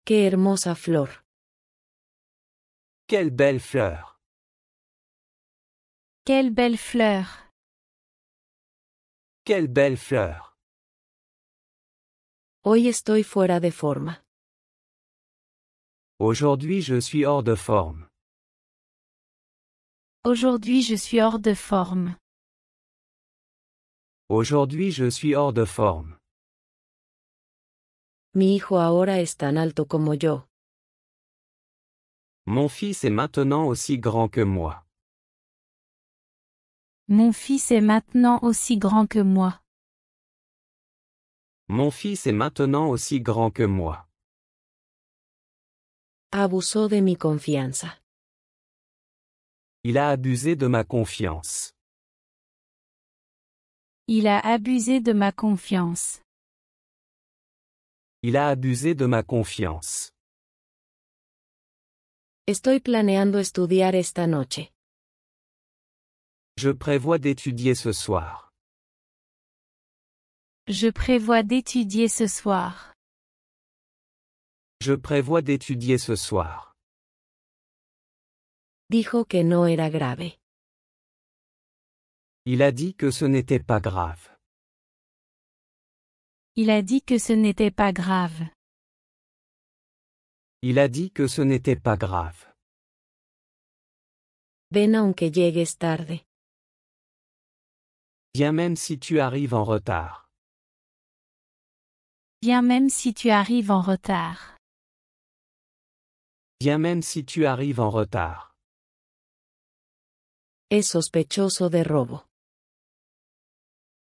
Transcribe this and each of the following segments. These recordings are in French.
Qué hermosa flor. Quelle belle fleur. Quelle belle fleur. Quelle belle fleur. Hoy estoy fuera de forma. Aujourd'hui je suis hors de forme. Aujourd'hui je suis hors de forme. Aujourd'hui je suis hors de forme. Mi hijo ahora es tan alto como yo. Mon fils est maintenant aussi grand que moi. Mon fils est maintenant aussi grand que moi. Mon fils est maintenant aussi grand que moi. Abusó de mi confianza. Il a abusé de ma confiance. Il a abusé de ma confiance. Il a abusé de ma confiance. Estoy planeando estudiar esta noche. Je prévois d'étudier ce soir. Je prévois d'étudier ce soir. Je prévois d'étudier ce soir. Dijo que no era grave. Il a dit que ce n'était pas grave. Il a dit que ce n'était pas grave. Il a dit que ce n'était pas grave. Ven aunque llegues tarde. Viens même si tu arrives en retard. Viens même si tu arrives en retard. Viens même si tu arrives en retard. Es sospechoso de robo.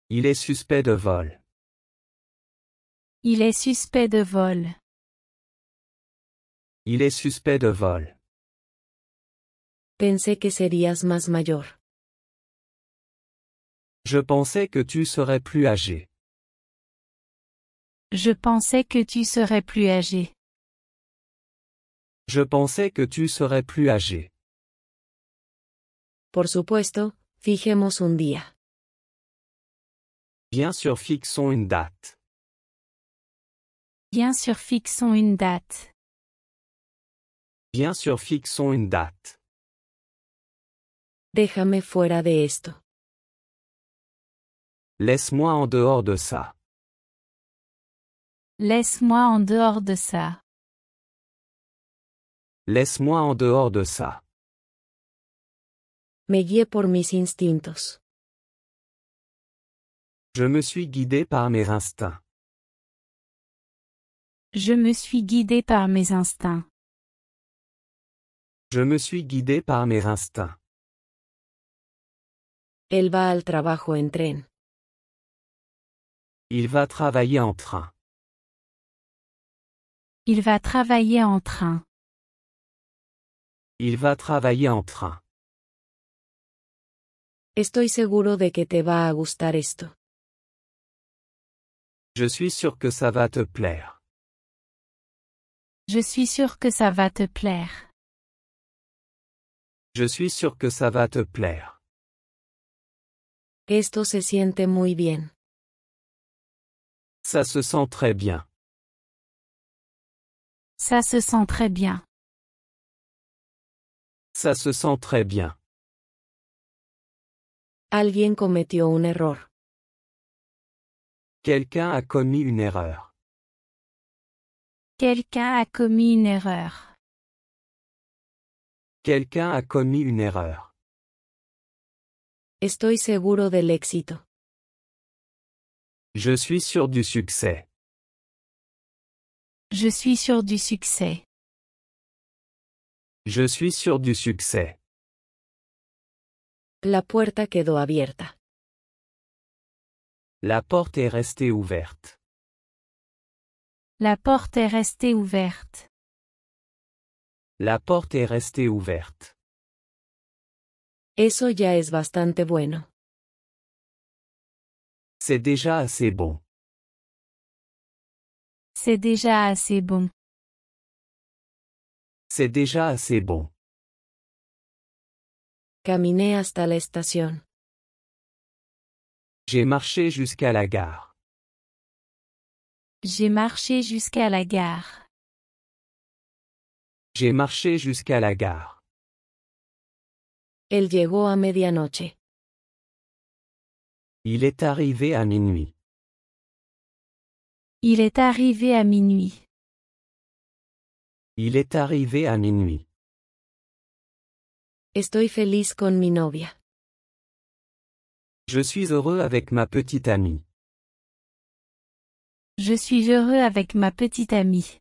Il est suspect de vol. Il est suspect de vol. Il est suspect de vol. Pensé que serías más mayor. Je pensais que tu serais plus âgé. Je pensais que tu serais plus âgé. Je pensais que tu serais plus âgé. Por supuesto, fijemos un día. Bien sûr, fixons une date. Bien sûr, fixons une date. Bien sûr, fixons une date. Déjame fuera de esto. Laisse-moi en dehors de ça. Laisse-moi en dehors de ça. Laisse-moi en dehors de ça. Me guié por mis instintos. Je me suis guidé par mes instincts. Je me suis guidé par mes instincts. Je me suis guidé par mes instincts. Él va al trabajo en tren. Il va travailler en train. Il va travailler en train. Il va travailler en train. Estoy seguro de que te va a gustar esto. Je suis sûr que ça va te plaire. Je suis sûr que ça va te plaire. Je suis sûr que ça va te plaire. Esto se siente muy bien. Ça se sent très bien. Ça se sent très bien. Ça se sent très bien. Alguien cometió un error. Quelqu'un a commis une erreur. Quelqu'un a commis une erreur. Quelqu'un a commis une erreur. Estoy seguro del éxito. Je suis sûr du succès. Je suis sûr du succès. Je suis sûr du succès. La puerta quedó abierta. La porte est restée ouverte. La porte est restée ouverte. La porte est restée ouverte. Eso ya es bastante bueno. C'est déjà assez bon. C'est déjà assez bon. C'est déjà assez bon. Caminé hasta la estación. J'ai marché jusqu'à la gare. J'ai marché jusqu'à la gare. J'ai marché jusqu'à la gare. Él llegó a medianoche. Il est arrivé à minuit. Il est arrivé à minuit. Il est arrivé à minuit. Estoy feliz con mi novia. Je suis heureux avec ma petite amie. Je suis heureux avec ma petite amie.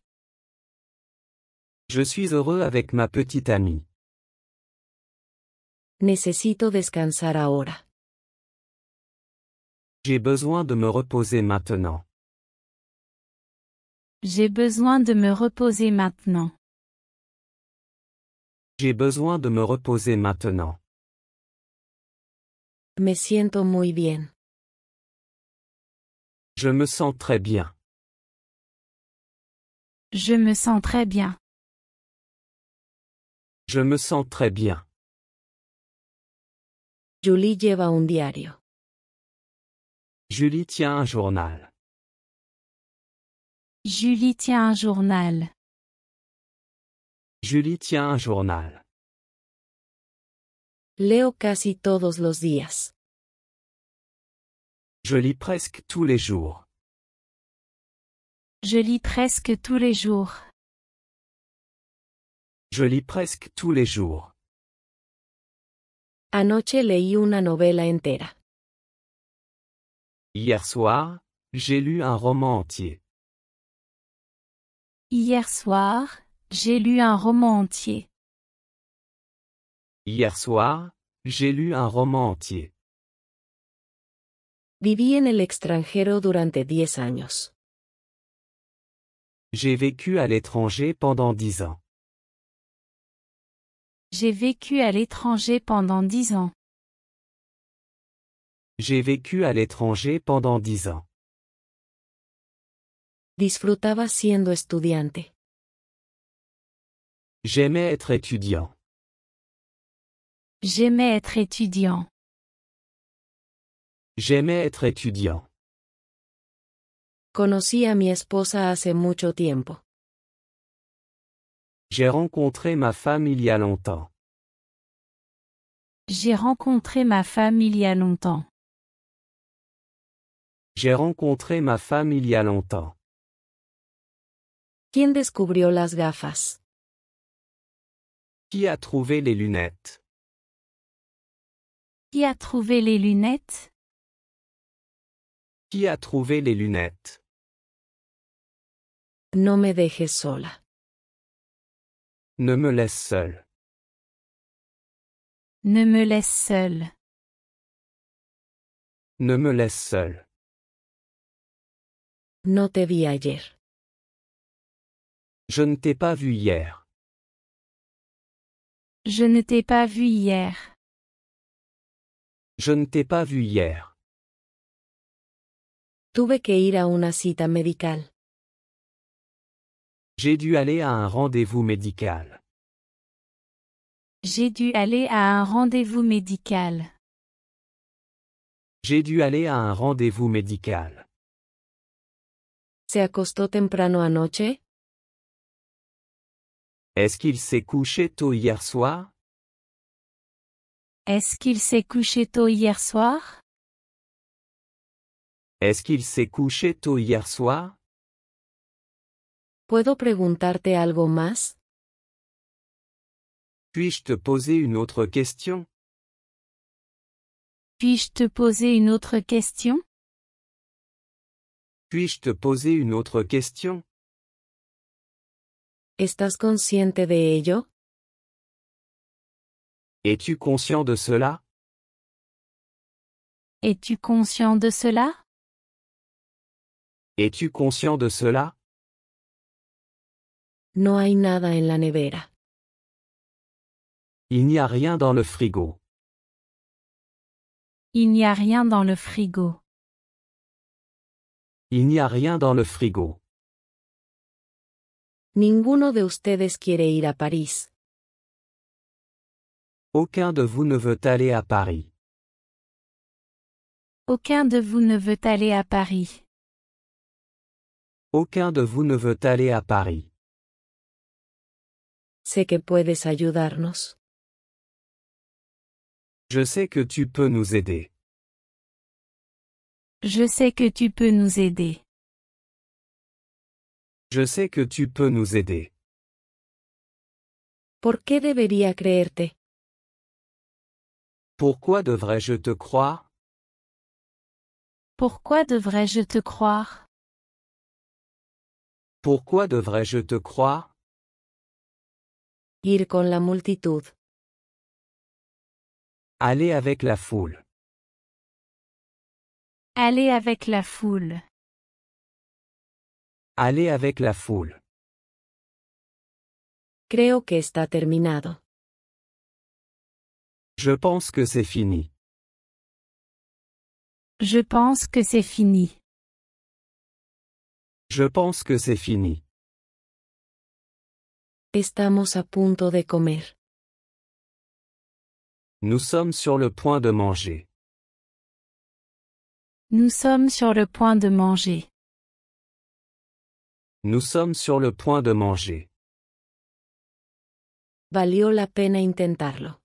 Je suis heureux avec ma petite amie. Necesito descansar ahora. J'ai besoin de me reposer maintenant. J'ai besoin de me reposer maintenant. J'ai besoin de me reposer maintenant. Me siento muy bien. Je me sens très bien. Je me sens très bien. Je me sens très bien. Julie lleva un diario. Julie tient un journal. Julie tient un journal. Julie tient un journal. Leo casi todos los días. Je lis presque tous les jours. Je lis presque tous les jours. Je lis presque tous les jours. Anoche leí una novela entera. Hier soir, j'ai lu un roman entier. Hier soir, j'ai lu un roman entier. Hier soir, j'ai lu un roman entier. Viví en el extranjero durante 10 años. J'ai vécu à l'étranger pendant 10 ans. J'ai vécu à l'étranger pendant 10 ans. J'ai vécu à l'étranger pendant 10 ans. Disfrutaba siendo estudiante. J'aimais être étudiant. J'aimais être étudiant. J'aimais être étudiant. Conocí a mi esposa hace mucho tiempo. J'ai rencontré ma femme il y a longtemps. J'ai rencontré ma femme il y a longtemps. J'ai rencontré ma femme il y a longtemps. ¿Quién descubrió las gafas? Qui a trouvé les lunettes? Qui a trouvé les lunettes? Qui a trouvé les lunettes? No me dejes sola. Ne me laisse seul. Ne me laisse seule. Ne me laisse seul. No te vi ayer. Je ne t'ai pas vu hier. Je ne t'ai pas vu hier. Je ne t'ai pas vu hier. Tuve que ir a una cita medical. J'ai dû aller à un rendez-vous médical. J'ai dû aller à un rendez-vous médical. J'ai dû aller à un rendez-vous médical. ¿Se acostó temprano anoche? Est-ce qu'il s'est couché tôt hier soir? Est-ce qu'il s'est couché tôt hier soir? Est-ce qu'il s'est couché tôt hier soir? ¿Puedo preguntarte algo más? Puis-je te poser une autre question? Puis-je te poser une autre question? Puis-je te poser une autre question? ¿Estás consciente de ello? Es-tu conscient de cela? Es-tu conscient de cela? Es-tu conscient de cela? No hay nada en la nevera. Il n'y a rien dans le frigo. Il n'y a rien dans le frigo. Il n'y a rien dans le frigo. Ninguno de ustedes quiere ir a París. Aucun de vous ne veut aller à Paris. Aucun de vous ne veut aller à Paris. Aucun de vous ne veut aller à Paris. Sé que puedes ayudarnos. Je sais que tu peux nous aider. Je sais que tu peux nous aider. Je sais que tu peux nous aider. ¿Por qué debería creerte? Pourquoi devrais-je te croire? Pourquoi devrais-je te croire? Pourquoi devrais-je te croire? Ir con la multitud. Aller avec la foule. Aller avec la foule. Aller avec la foule. Creo que está terminado. Je pense que c'est fini. Je pense que c'est fini. Je pense que c'est fini. Estamos a punto de comer. Nous sommes sur le point de manger. Nous sommes sur le point de manger. Nous sommes sur le point de manger. Valió la pena intentarlo.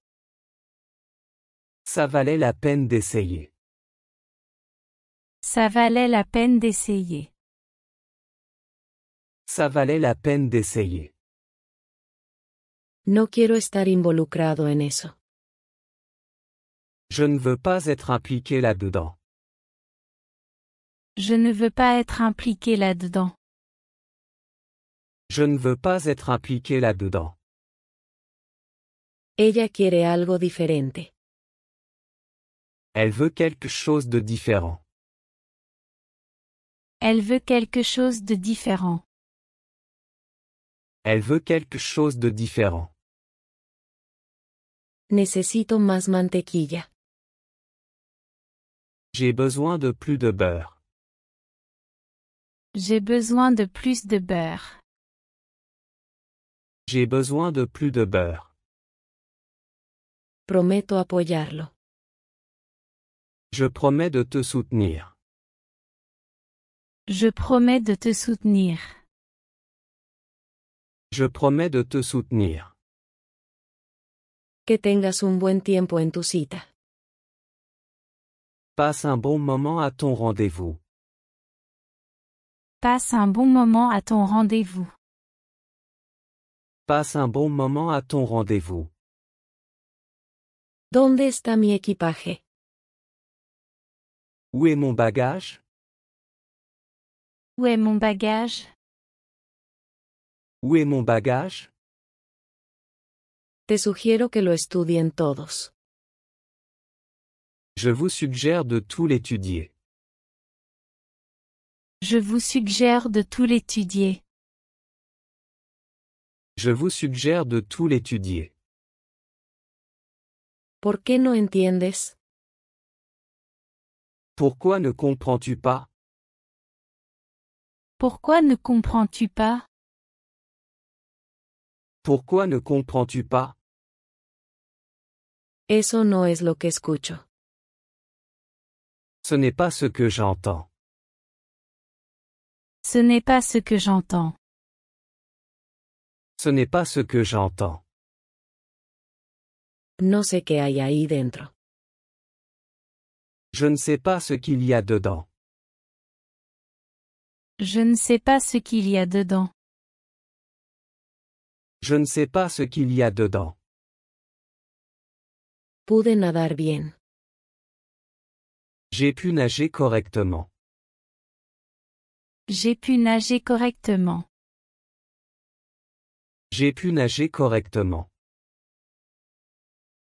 Ça valait la peine d'essayer. Ça valait la peine d'essayer. Ça valait la peine d'essayer. No quiero estar involucrado en eso. Je ne veux pas être impliqué là-dedans. Je ne veux pas être impliqué là-dedans. Je ne veux pas être impliqué là-dedans. Ella quiere algo diferente. Elle veut quelque chose de différent. Elle veut quelque chose de différent. Elle veut quelque chose de différent. Necesito más mantequilla. J'ai besoin de plus de beurre. J'ai besoin de plus de beurre. J'ai besoin de plus de beurre. Prometo apoyarlo. Je promets de te soutenir. Je promets de te soutenir. Je promets de te soutenir. Que tengas un buen tiempo en tu cita. Passe un bon moment à ton rendez-vous. Passe un bon moment à ton rendez-vous. Passe un bon moment à ton rendez-vous. ¿Dónde está mi equipaje? Où est mon bagage? Où est mon bagage? Où est mon bagage? Te sugiero que lo estudien todos. Je vous suggère de tout l'étudier. Je vous suggère de tout l'étudier. Je vous suggère de tout l'étudier. ¿Por qué no entiendes? Pourquoi ne comprends-tu pas? Pourquoi ne comprends-tu pas? Pourquoi ne comprends-tu pas? Eso no es lo que escucho. Ce n'est pas ce que j'entends. Ce n'est pas ce que j'entends. Ce n'est pas ce que j'entends. No sé qué hay ahí dentro. Je ne sais pas ce qu'il y a dedans. Je ne sais pas ce qu'il y a dedans. Je ne sais pas ce qu'il y a dedans. Pude nadar bien. J'ai pu nager correctement. J'ai pu nager correctement. J'ai pu nager correctement.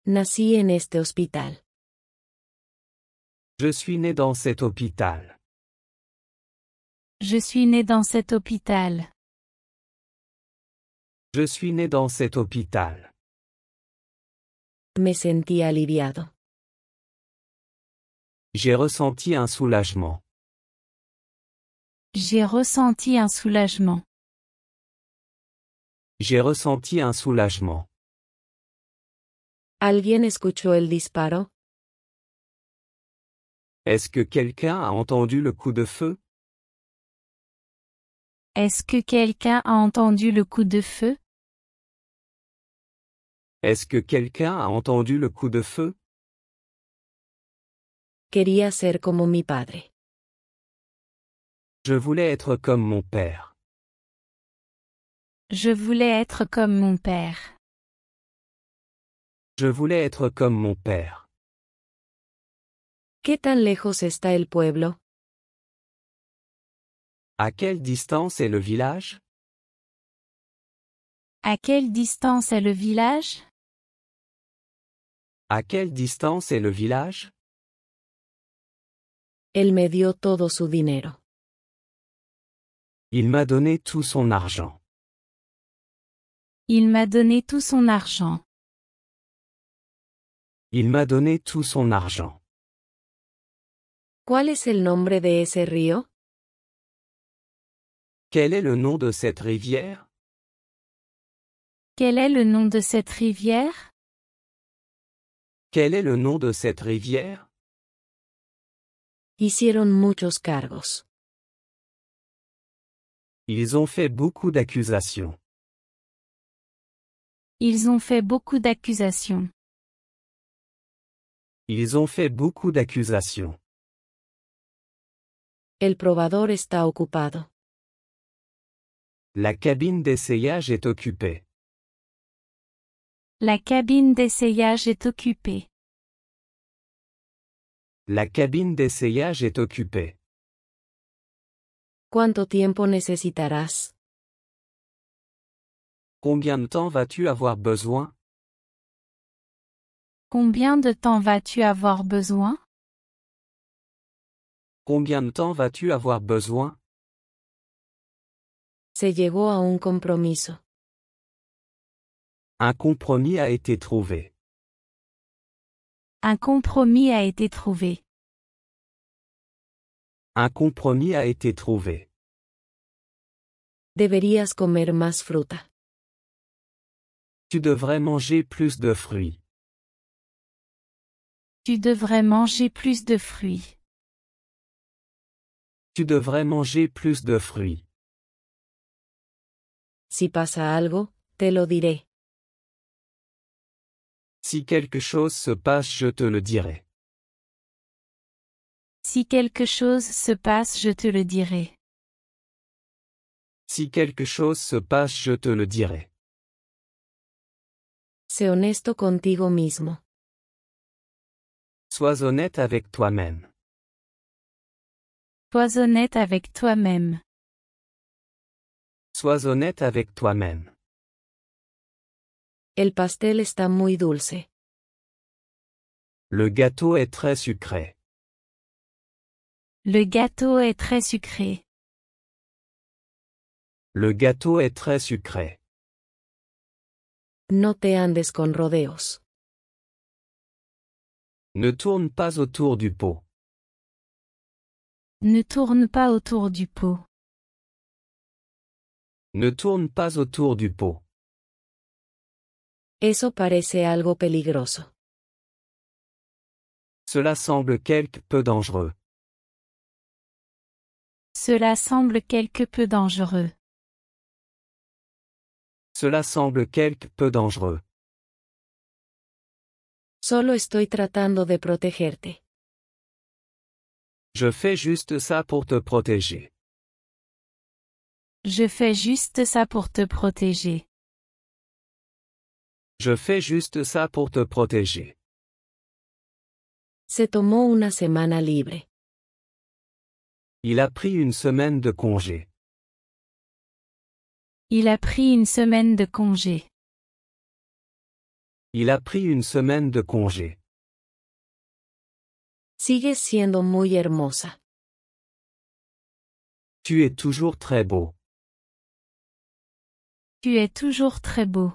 Nací en este hospital. Je suis né dans cet hôpital. Je suis né dans cet hôpital. Je suis né dans cet hôpital. Me sentí aliviado. J'ai ressenti un soulagement. J'ai ressenti un soulagement. J'ai ressenti un soulagement. ¿Alguien escuchó el disparo? Est-ce que quelqu'un a entendu le coup de feu? Est-ce que quelqu'un a entendu le coup de feu? Est-ce que quelqu'un a entendu le coup de feu? Quería ser como mi padre. Je voulais être comme mon père. Je voulais être comme mon père. Je voulais être comme mon père. ¿Qué tan lejos está el pueblo? À quelle distance est le village? À quelle distance est le village? À quelle distance est le village? Él me dio todo su dinero. Il m'a donné tout son argent. Il m'a donné tout son argent. Il m'a donné tout son argent. ¿Cuál es el nombre de ese río? Quel est le nom de cette rivière? Quel est le nom de cette rivière? Quel est le nom de cette rivière? Hicieron muchos cargos. Ils ont fait beaucoup d'accusations. Ils ont fait beaucoup d'accusations. Ils ont fait beaucoup d'accusations. El probador está ocupado. La cabine d'essayage est occupée. La cabine d'essayage est occupée. La cabine d'essayage est occupée. ¿Cuánto tiempo necesitarás? Combien de temps vas-tu avoir besoin? Combien de temps vas-tu avoir besoin? Combien de temps vas-tu avoir besoin? Se llegó a un compromiso. Un compromis a été trouvé. Un compromis a été trouvé. Un compromis a été trouvé. Deberías comer más fruta. Tu devrais manger plus de fruits. Tu devrais manger plus de fruits. Tu devrais manger plus de fruits. Si pasa algo, te lo diré. Si quelque chose se passe, je te le dirai. Si quelque chose se passe, je te le dirai. Si quelque chose se passe, je te le dirai. Sé honesto contigo mismo. Sois honnête avec toi-même. Sois honnête avec toi-même. Sois honnête avec toi-même. El pastel está muy dulce. Le gâteau est très sucré. Le gâteau est très sucré. Le gâteau est très sucré. No te andes con rodeos. Ne tourne pas autour du pot. Ne tourne pas autour du pot. Ne tourne pas autour du pot. Eso parece algo peligroso. Cela semble quelque peu dangereux. Cela semble quelque peu dangereux. Cela semble quelque peu dangereux. Solo estoy tratando de protegerte. Je fais juste ça pour te protéger. Je fais juste ça pour te protéger. Je fais juste ça pour te protéger. Se tomó una semana libre. Il a pris une semaine de congé. Il a pris une semaine de congé. Il a pris une semaine de congé. Sigues siendo muy hermosa. Tu es toujours très beau. Tu es toujours très beau.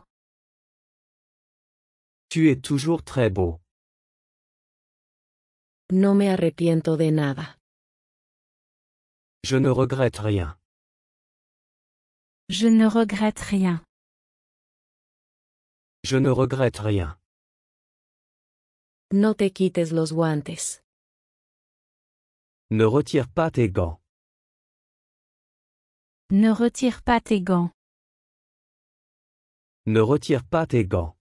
Tu es toujours très beau. No me arrepiento de nada. Je ne regrette rien. Je ne regrette rien. Je ne regrette rien. No te quites los guantes. Ne retire pas tes gants. Ne retire pas tes gants. Ne retire pas tes gants.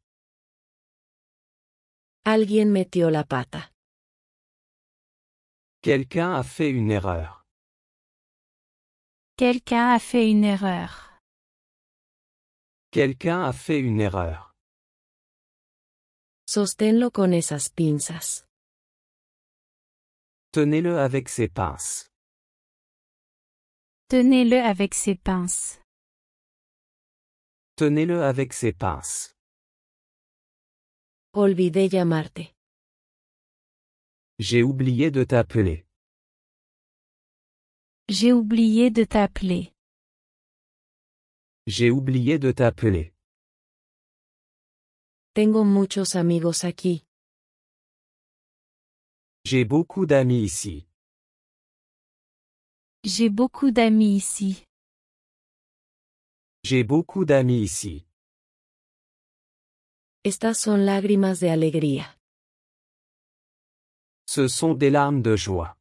Alguien metió la pata. Quelqu'un a fait une erreur. Quelqu'un a fait une erreur. Quelqu'un a fait une erreur. Sosténlo con esas pinzas. Tenez-le avec ses pinces. Tenez-le avec ses pinces. Tenez-le avec ses pinces. Olvidé llamarte. J'ai oublié de t'appeler. J'ai oublié de t'appeler. J'ai oublié de t'appeler. Tengo muchos amigos aquí. J'ai beaucoup d'amis ici. J'ai beaucoup d'amis ici. J'ai beaucoup d'amis ici. Estas son lágrimas de alegría. Ce sont des larmes de joie.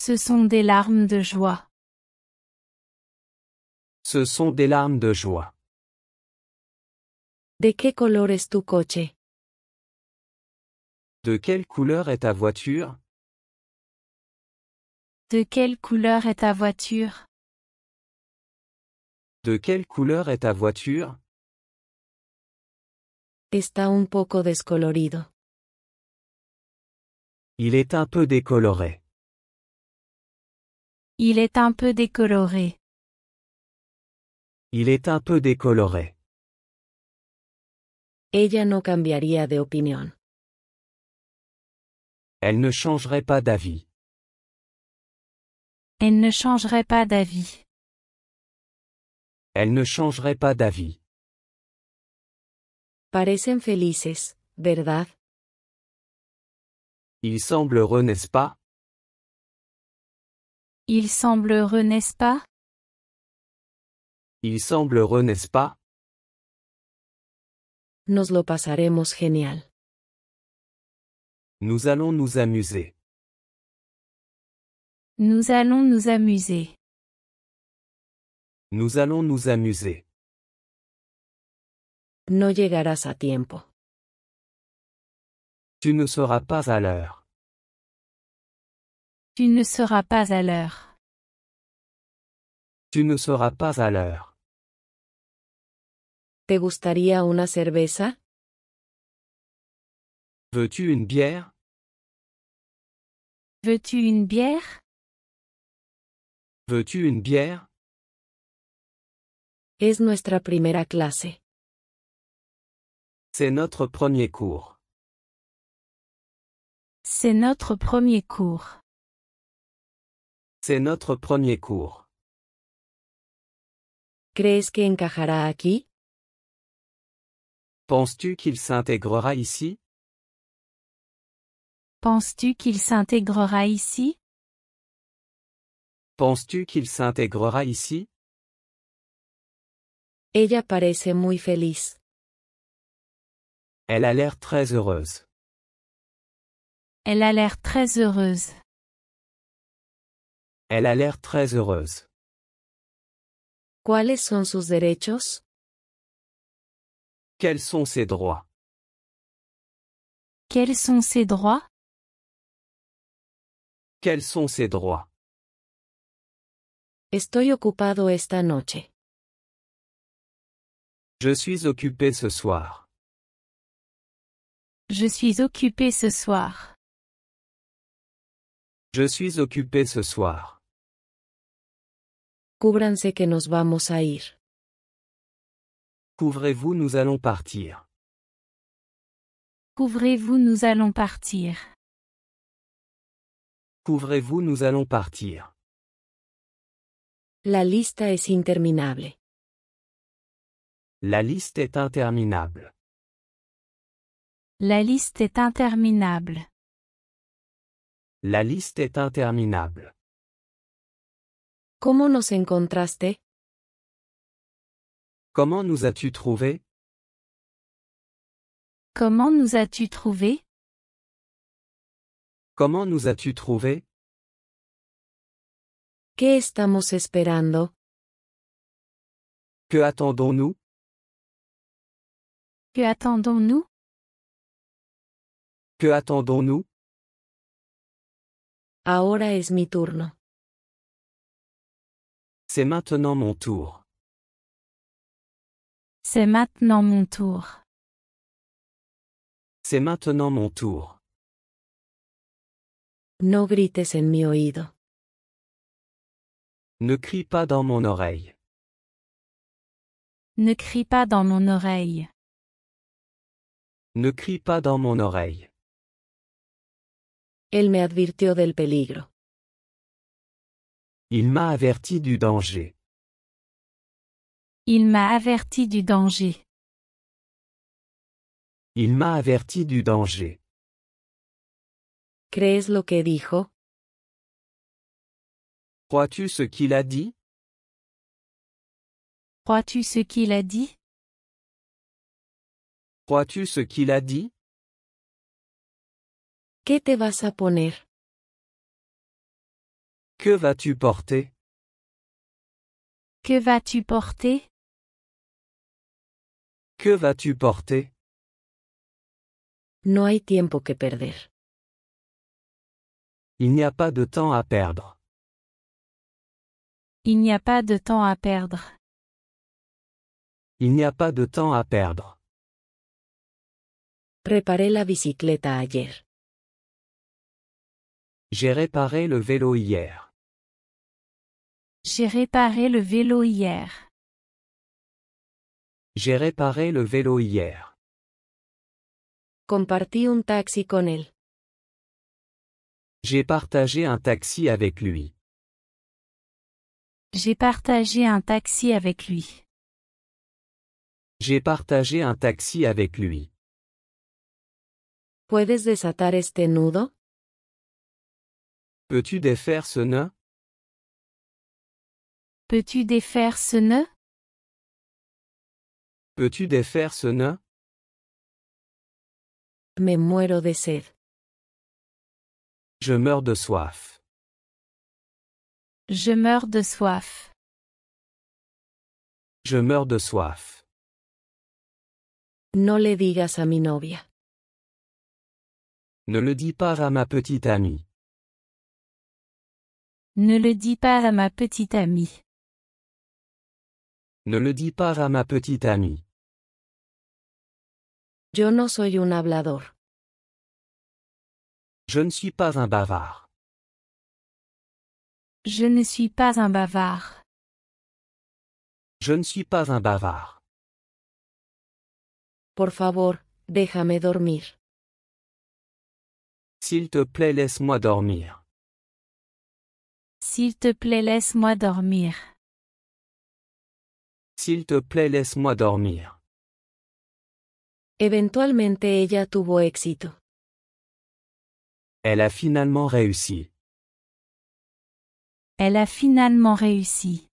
Ce sont des larmes de joie. Ce sont des larmes de joie. ¿De qué color es tu coche? De quelle couleur est ta voiture? De quelle couleur est ta voiture? De quelle couleur est ta voiture? Está un poco descolorido. Il est un peu décoloré. Il est un peu décoloré. Il est un peu décoloré. Ella no cambiaría de opinión. Elle ne changerait pas d'avis. Elle ne changerait pas d'avis. Elle ne changerait pas d'avis. Parecen felices, ¿verdad? Il semble heureux, n'est-ce pas? Il semble heureux, n'est-ce pas? Il semble heureux, n'est-ce pas? Nos lo pasaremos genial. Nous allons nous amuser. Nous allons nous amuser. Nous allons nous amuser. No llegarás a tiempo. Tu ne seras pas à l'heure. Tu ne seras pas à l'heure. Tu ne seras pas à l'heure. ¿Te gustaría una cerveza? Veux-tu une bière? Veux-tu une bière? Veux-tu une bière? Es nuestra primera clase. C'est notre premier cours. C'est notre premier cours. C'est notre premier cours. ¿Crees que encajará aquí? Penses-tu qu'il s'intégrera ici? Penses-tu qu'il s'intégrera ici? Penses-tu qu'il s'intégrera ici? Ella parece muy feliz. Elle a l'air très heureuse. Elle a l'air très heureuse. Elle a l'air très heureuse. ¿Cuáles son sus derechos? Quels sont ses droits? Quels sont ses droits? Quels sont ses droits? Estoy ocupado esta noche. Je suis occupé ce soir. Je suis occupé ce soir. Je suis occupé ce soir. Cúbranse que nos vamos a ir. Couvrez-vous, nous allons partir. Couvrez-vous, nous allons partir. Couvrez-vous, nous allons partir. La lista es interminable. La liste est interminable. La liste est interminable. La liste est interminable. ¿Cómo nos encontraste? Comment nous as-tu trouvé? Comment nous as-tu trouvé? Comment nous as-tu trouvé? ¿Qué estamos esperando? Que attendons-nous? Que attendons-nous? Que attendons-nous? Ahora es mi turno. C'est maintenant mon tour. C'est maintenant mon tour. C'est maintenant mon tour. No grites en mi oído. Ne crie pas dans mon oreille. Ne crie pas dans mon oreille. Ne crie pas dans mon oreille. Él me advirtió del peligro. Il m'a averti du danger. Il m'a averti du danger. Il m'a averti du danger. ¿Crees lo que dijo? Crois-tu ce qu'il a dit? Crois-tu ce qu'il a dit? Crois-tu ce qu'il a dit? ¿Qué te vas a poner? Que vas-tu porter? Que vas-tu porter? Que vas-tu porter? No hay tiempo que perder. Il n'y a pas de temps à perdre. Il n'y a pas de temps à perdre. Il n'y a pas de temps à perdre. Reparé la bicicleta ayer. J'ai réparé le vélo hier. J'ai réparé le vélo hier. J'ai réparé le vélo hier. Compartí un taxi con él. J'ai partagé un taxi avec lui. J'ai partagé un taxi avec lui. J'ai partagé un taxi avec lui. ¿Puedes desatar este nudo? Peux-tu défaire ce nœud? Peux-tu défaire ce nœud? Peux-tu défaire ce nœud? Me muero de sed. Je meurs de soif. Je meurs de soif. Je meurs de soif. No le digas a mi novia. Ne le dis pas à ma petite amie. Ne le dis pas à ma petite amie. Ne le dis pas à ma petite amie. Yo no soy un hablador. Je ne suis pas un bavard. Je ne suis pas un bavard. Je ne suis pas un bavard. Por favor, déjame dormir. S'il te plaît, laisse-moi dormir. S'il te plaît, laisse-moi dormir. S'il te plaît, laisse-moi dormir. Eventualmente ella tuvo éxito. Elle a finalement réussi. Elle a finalement réussi.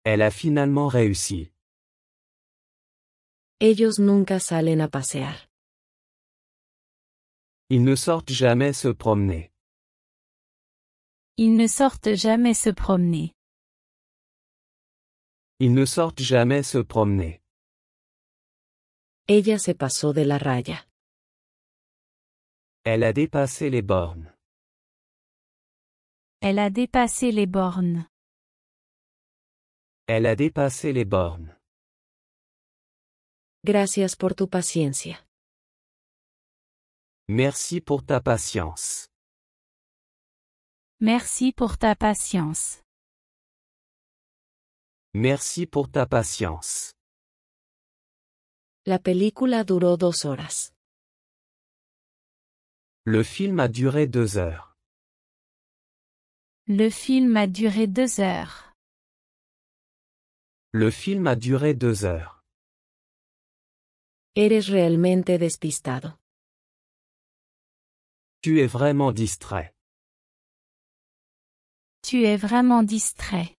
Elle a finalement réussi. Ellos nunca salen a pasear. Ils ne sortent jamais se promener. Ils ne sortent jamais se promener. Ils ne sortent jamais se promener. Ella se pasó de la raya. Elle a dépassé les bornes. Elle a dépassé les bornes. Elle a dépassé les bornes. Gracias por tu paciencia. Merci pour ta patience. Merci pour ta patience. Merci pour ta patience. La película duró 2 horas. Le film a duré 2 heures. Le film a duré 2 heures. Le film a duré 2 heures. Eres realmente despistado. Tu es vraiment distrait. Tu es vraiment distrait.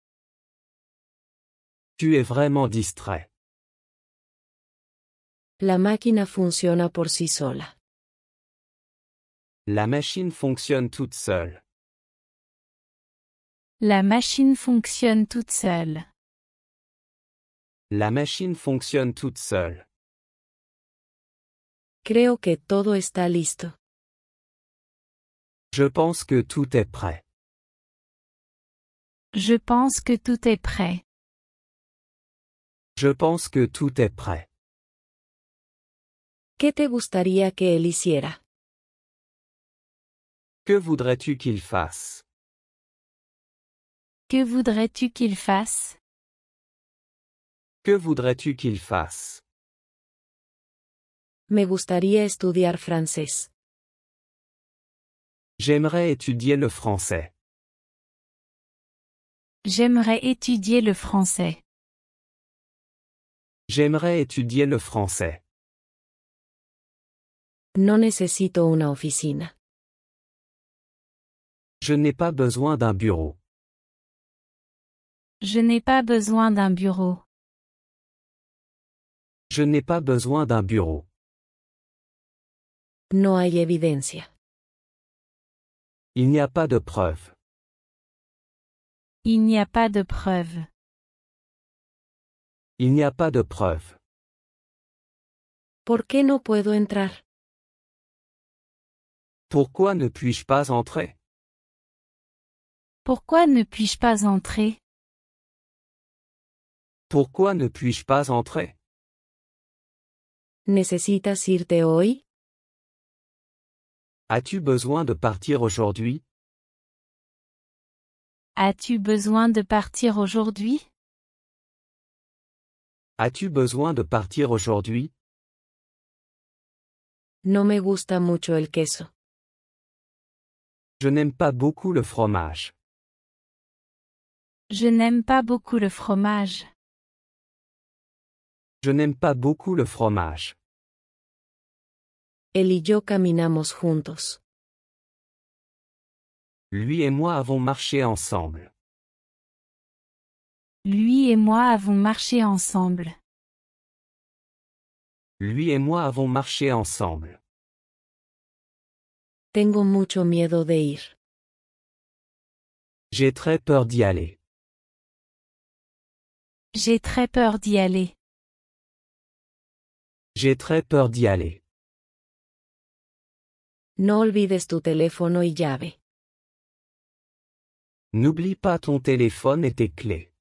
Tu es vraiment distrait. La máquina funciona por sí sola. La machine fonctionne toute seule. La machine fonctionne toute seule. La machine fonctionne toute seule. Creo que todo está listo. Je pense que tout est prêt. Je pense que tout est prêt. Je pense que tout est prêt. ¿Qué te gustaría que él hiciera? Que voudrais-tu qu'il fasse? Que voudrais-tu qu'il fasse? Que voudrais-tu qu'il fasse? Me gustaría estudiar francés. J'aimerais étudier le français. J'aimerais étudier le français. J'aimerais étudier le français. No necesito una oficina. Je n'ai pas besoin d'un bureau. Je n'ai pas besoin d'un bureau. Je n'ai pas besoin d'un bureau. No hay evidencia. Il n'y a pas de preuve. Il n'y a pas de preuve. Il n'y a pas de preuve. ¿Por qué no puedo entrar? Pourquoi ne puis-je pas entrer? Pourquoi ne puis-je pas entrer? Pourquoi ne puis-je pas entrer? ¿Necesitas irte hoy? As-tu besoin de partir aujourd'hui? As-tu besoin de partir aujourd'hui? As-tu besoin de partir aujourd'hui? No me gusta mucho el queso. Je n'aime pas beaucoup le fromage. Je n'aime pas beaucoup le fromage. Je n'aime pas beaucoup le fromage. Él y yo caminamos juntos. Lui et moi avons marché ensemble. Lui et moi avons marché ensemble. Lui et moi avons marché ensemble. Tengo mucho miedo de ir. J'ai très peur d'y aller. J'ai très peur d'y aller. J'ai très peur d'y aller. No olvides tu teléfono y llave. N'oublie pas ton téléphone et tes clés.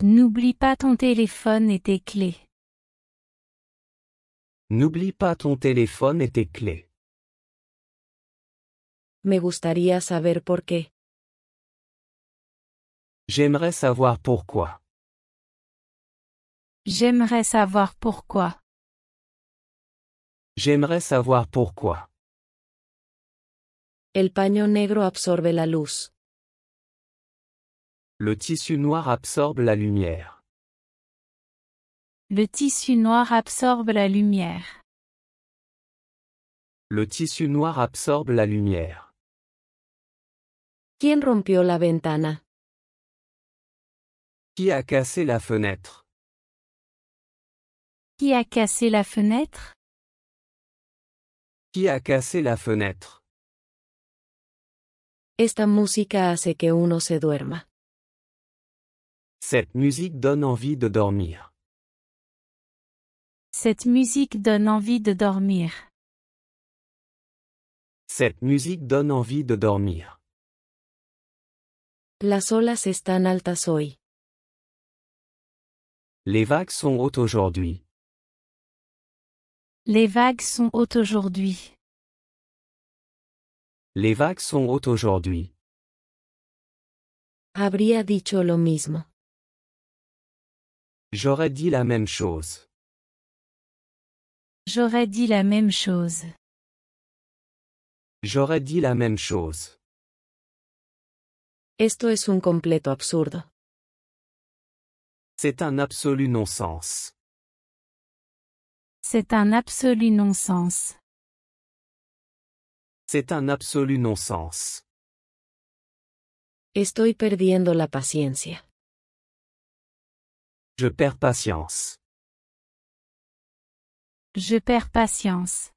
N'oublie pas ton téléphone et tes clés. N'oublie pas ton téléphone et tes clés. Me gustaría saber por qué. J'aimerais savoir pourquoi. J'aimerais savoir pourquoi. J'aimerais savoir pourquoi. El paño negro absorbe la luz. Le tissu noir absorbe la lumière. Le tissu noir absorbe la lumière. Le tissu noir absorbe la lumière. ¿Quién rompió la ventana? Qui a cassé la fenêtre? Qui a cassé la fenêtre? Qui a cassé la fenêtre? Esta música hace que uno se duerma. Cette musique donne envie de dormir. Cette musique donne envie de dormir. Cette musique donne envie de dormir. Las olas están altas hoy. Les vagues sont hautes aujourd'hui. Les vagues sont hautes aujourd'hui. Les vagues sont hautes aujourd'hui. Habría dicho lo mismo. J'aurais dit la même chose. J'aurais dit la même chose. J'aurais dit la même chose. Esto es un completo absurdo. C'est un absolu non-sens. C'est un absolu non-sens. C'est un absolu non-sens. Estoy perdiendo la paciencia. Je perds patience. Je perds patience.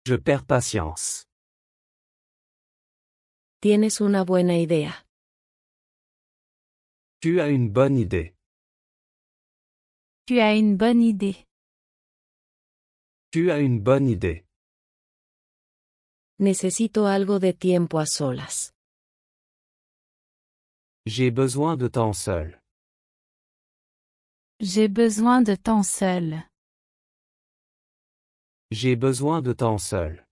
Je perds patience. Tienes una buena idea. Tu as une bonne idée. Tu as une bonne idée. Tu as une bonne idée. Necesito algo de tiempo a solas. J'ai besoin de temps seul. J'ai besoin de temps seul. J'ai besoin de temps seul.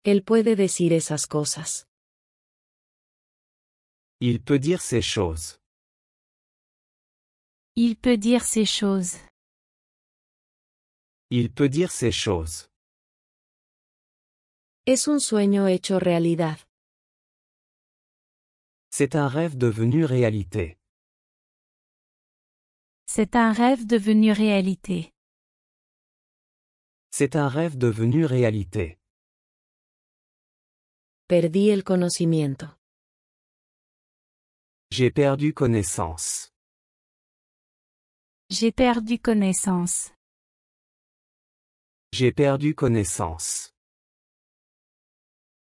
Él puede decir esas cosas. Il peut dire ces choses. Il peut dire ces choses. Il peut dire ces choses. Es un sueño hecho realidad. C'est un rêve devenu réalité. C'est un rêve devenu réalité. C'est un rêve devenu réalité. Perdí el conocimiento. J'ai perdu connaissance. J'ai perdu connaissance. J'ai perdu connaissance.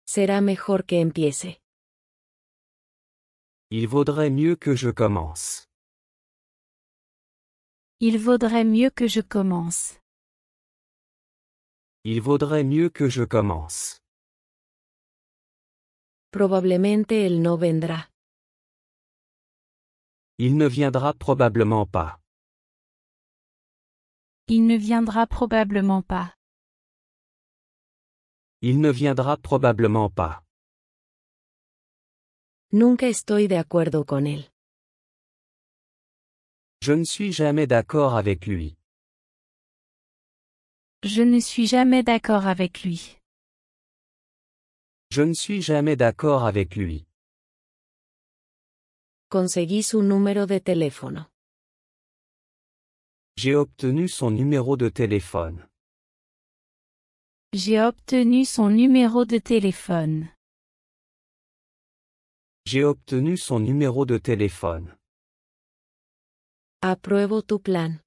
Será mejor que empiece. Il vaudrait mieux que je commence. Il vaudrait mieux que je commence. Il vaudrait mieux que je commence. Probablemente él no vendrá. Il ne viendra probablement pas. Il ne viendra probablement pas. Il ne viendra probablement pas. Nunca estoy de acuerdo con él. Je ne suis jamais d'accord avec lui. Je ne suis jamais d'accord avec lui. Je ne suis jamais d'accord avec lui. Conseguí su número de teléfono. J'ai obtenu son numéro de téléphone. J'ai obtenu son numéro de téléphone. J'ai obtenu son numéro de téléphone. Apruebo tu plan.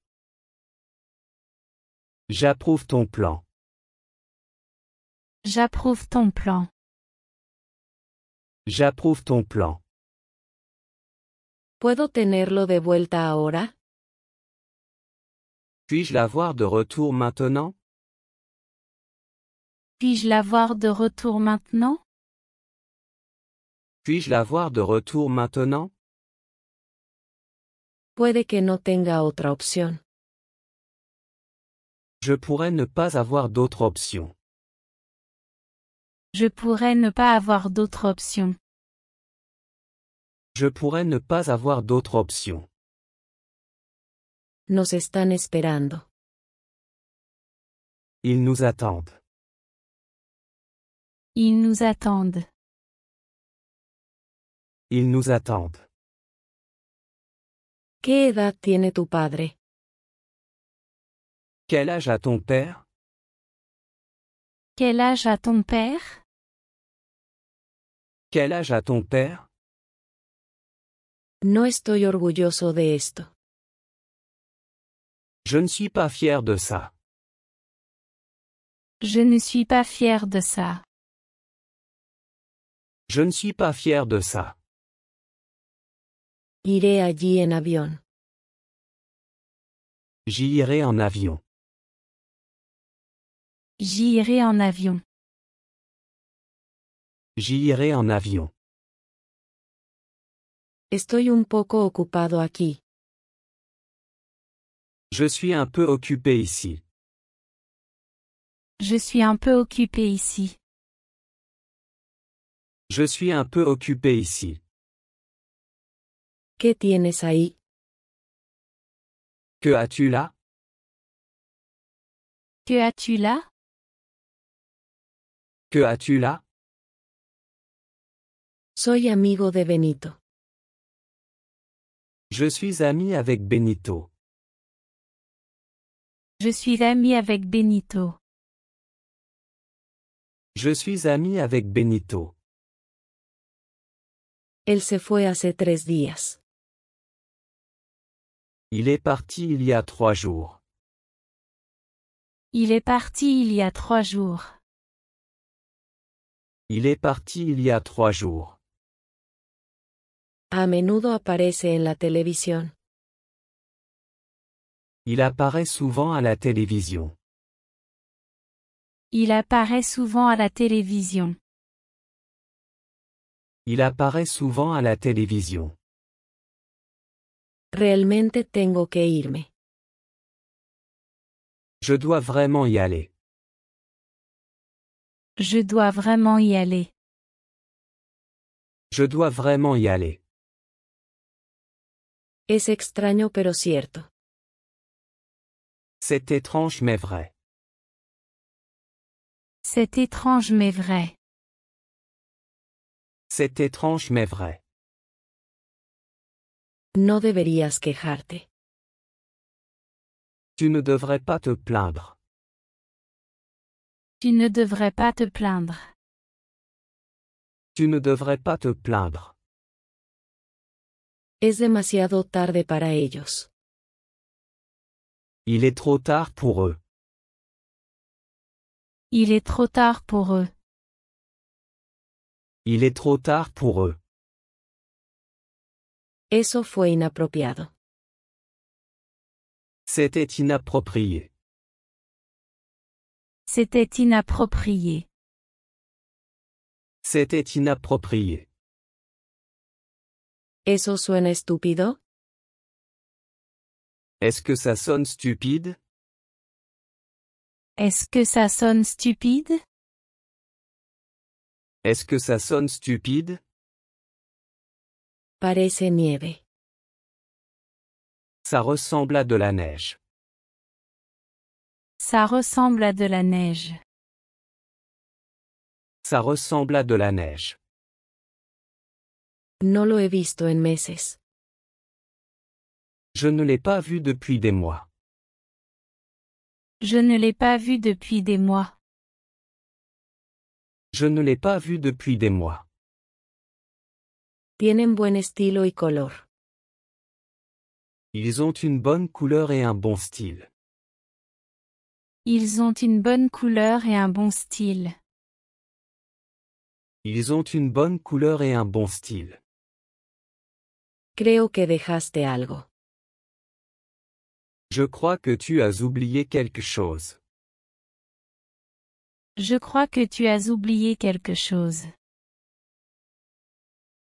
J'approuve ton plan. J'approuve ton plan. J'approuve ton plan. ¿Puedo tenerlo de vuelta ahora? Puis-je l'avoir de retour maintenant? Puis-je l'avoir de retour maintenant? Puis-je l'avoir de retour maintenant? Puede que no tenga otra opción. Je pourrais ne pas avoir d'autre option. Je pourrais ne pas avoir d'autre option. Je pourrais ne pas avoir d'autre option. Nos están esperando. Ils nous attendent. Ils nous attendent. Ils nous attendent. ¿Qué edad tiene tu padre? Quel âge a ton père? Quel âge a ton père? Quel âge a ton père? No estoy orgulloso de esto. Je ne suis pas fier de ça. Je ne suis pas fier de ça. Je ne suis pas fier de ça. Iré allí en avión. J'y irai en avion. J'y irai en avion. J'y irai en avion. Estoy un poco ocupado aquí. Je suis un peu occupé ici. Je suis un peu occupé ici. Je suis un peu occupé ici. ¿Qué tienes ahí? Que as-tu là? Que as-tu là? Que as-tu là? Soy amigo de Benito. Je suis ami avec Benito. Je suis ami avec Benito. Je suis ami avec Benito. Él se fue hace 3 días. Il est parti il y a 3 jours. Il est parti il y a 3 jours. Il est parti il y a 3 jours. A menudo aparece en la televisión. Il apparaît souvent à la télévision. Il apparaît souvent à la télévision. Il apparaît souvent à la télévision. Realmente tengo que irme. Je dois vraiment y aller. Je dois vraiment y aller. Je dois vraiment y aller. Es extraño pero cierto. C'est étrange mais vrai. C'est étrange mais vrai. C'est étrange mais vrai. No deberías quejarte. Tu ne devrais pas te plaindre. Tu ne devrais pas te plaindre. Tu ne devrais pas te plaindre. Es demasiado tarde para ellos. Il est trop tard pour eux. Il est trop tard pour eux. Il est trop tard pour eux. Eso fue inapropiado. C'était inapproprié. C'était inapproprié. C'était inapproprié. ¿Eso suena estúpido? Est-ce que ça sonne stupide? Est-ce que ça sonne stupide? Est-ce que ça sonne stupide? Parece nieve. Ça ressemble à de la neige. Ça ressemble à de la neige. Ça ressemble à de la neige. No lo he visto en meses. Je ne l'ai pas vu depuis des mois. Je ne l'ai pas vu depuis des mois. Je ne l'ai pas vu depuis des mois. Tienen buen estilo y color. Ils ont une bonne couleur et un bon style. Ils ont une bonne couleur et un bon style. Ils ont une bonne couleur et un bon style. Creo que dejaste algo. Je crois que tu as oublié quelque chose. Je crois que tu as oublié quelque chose.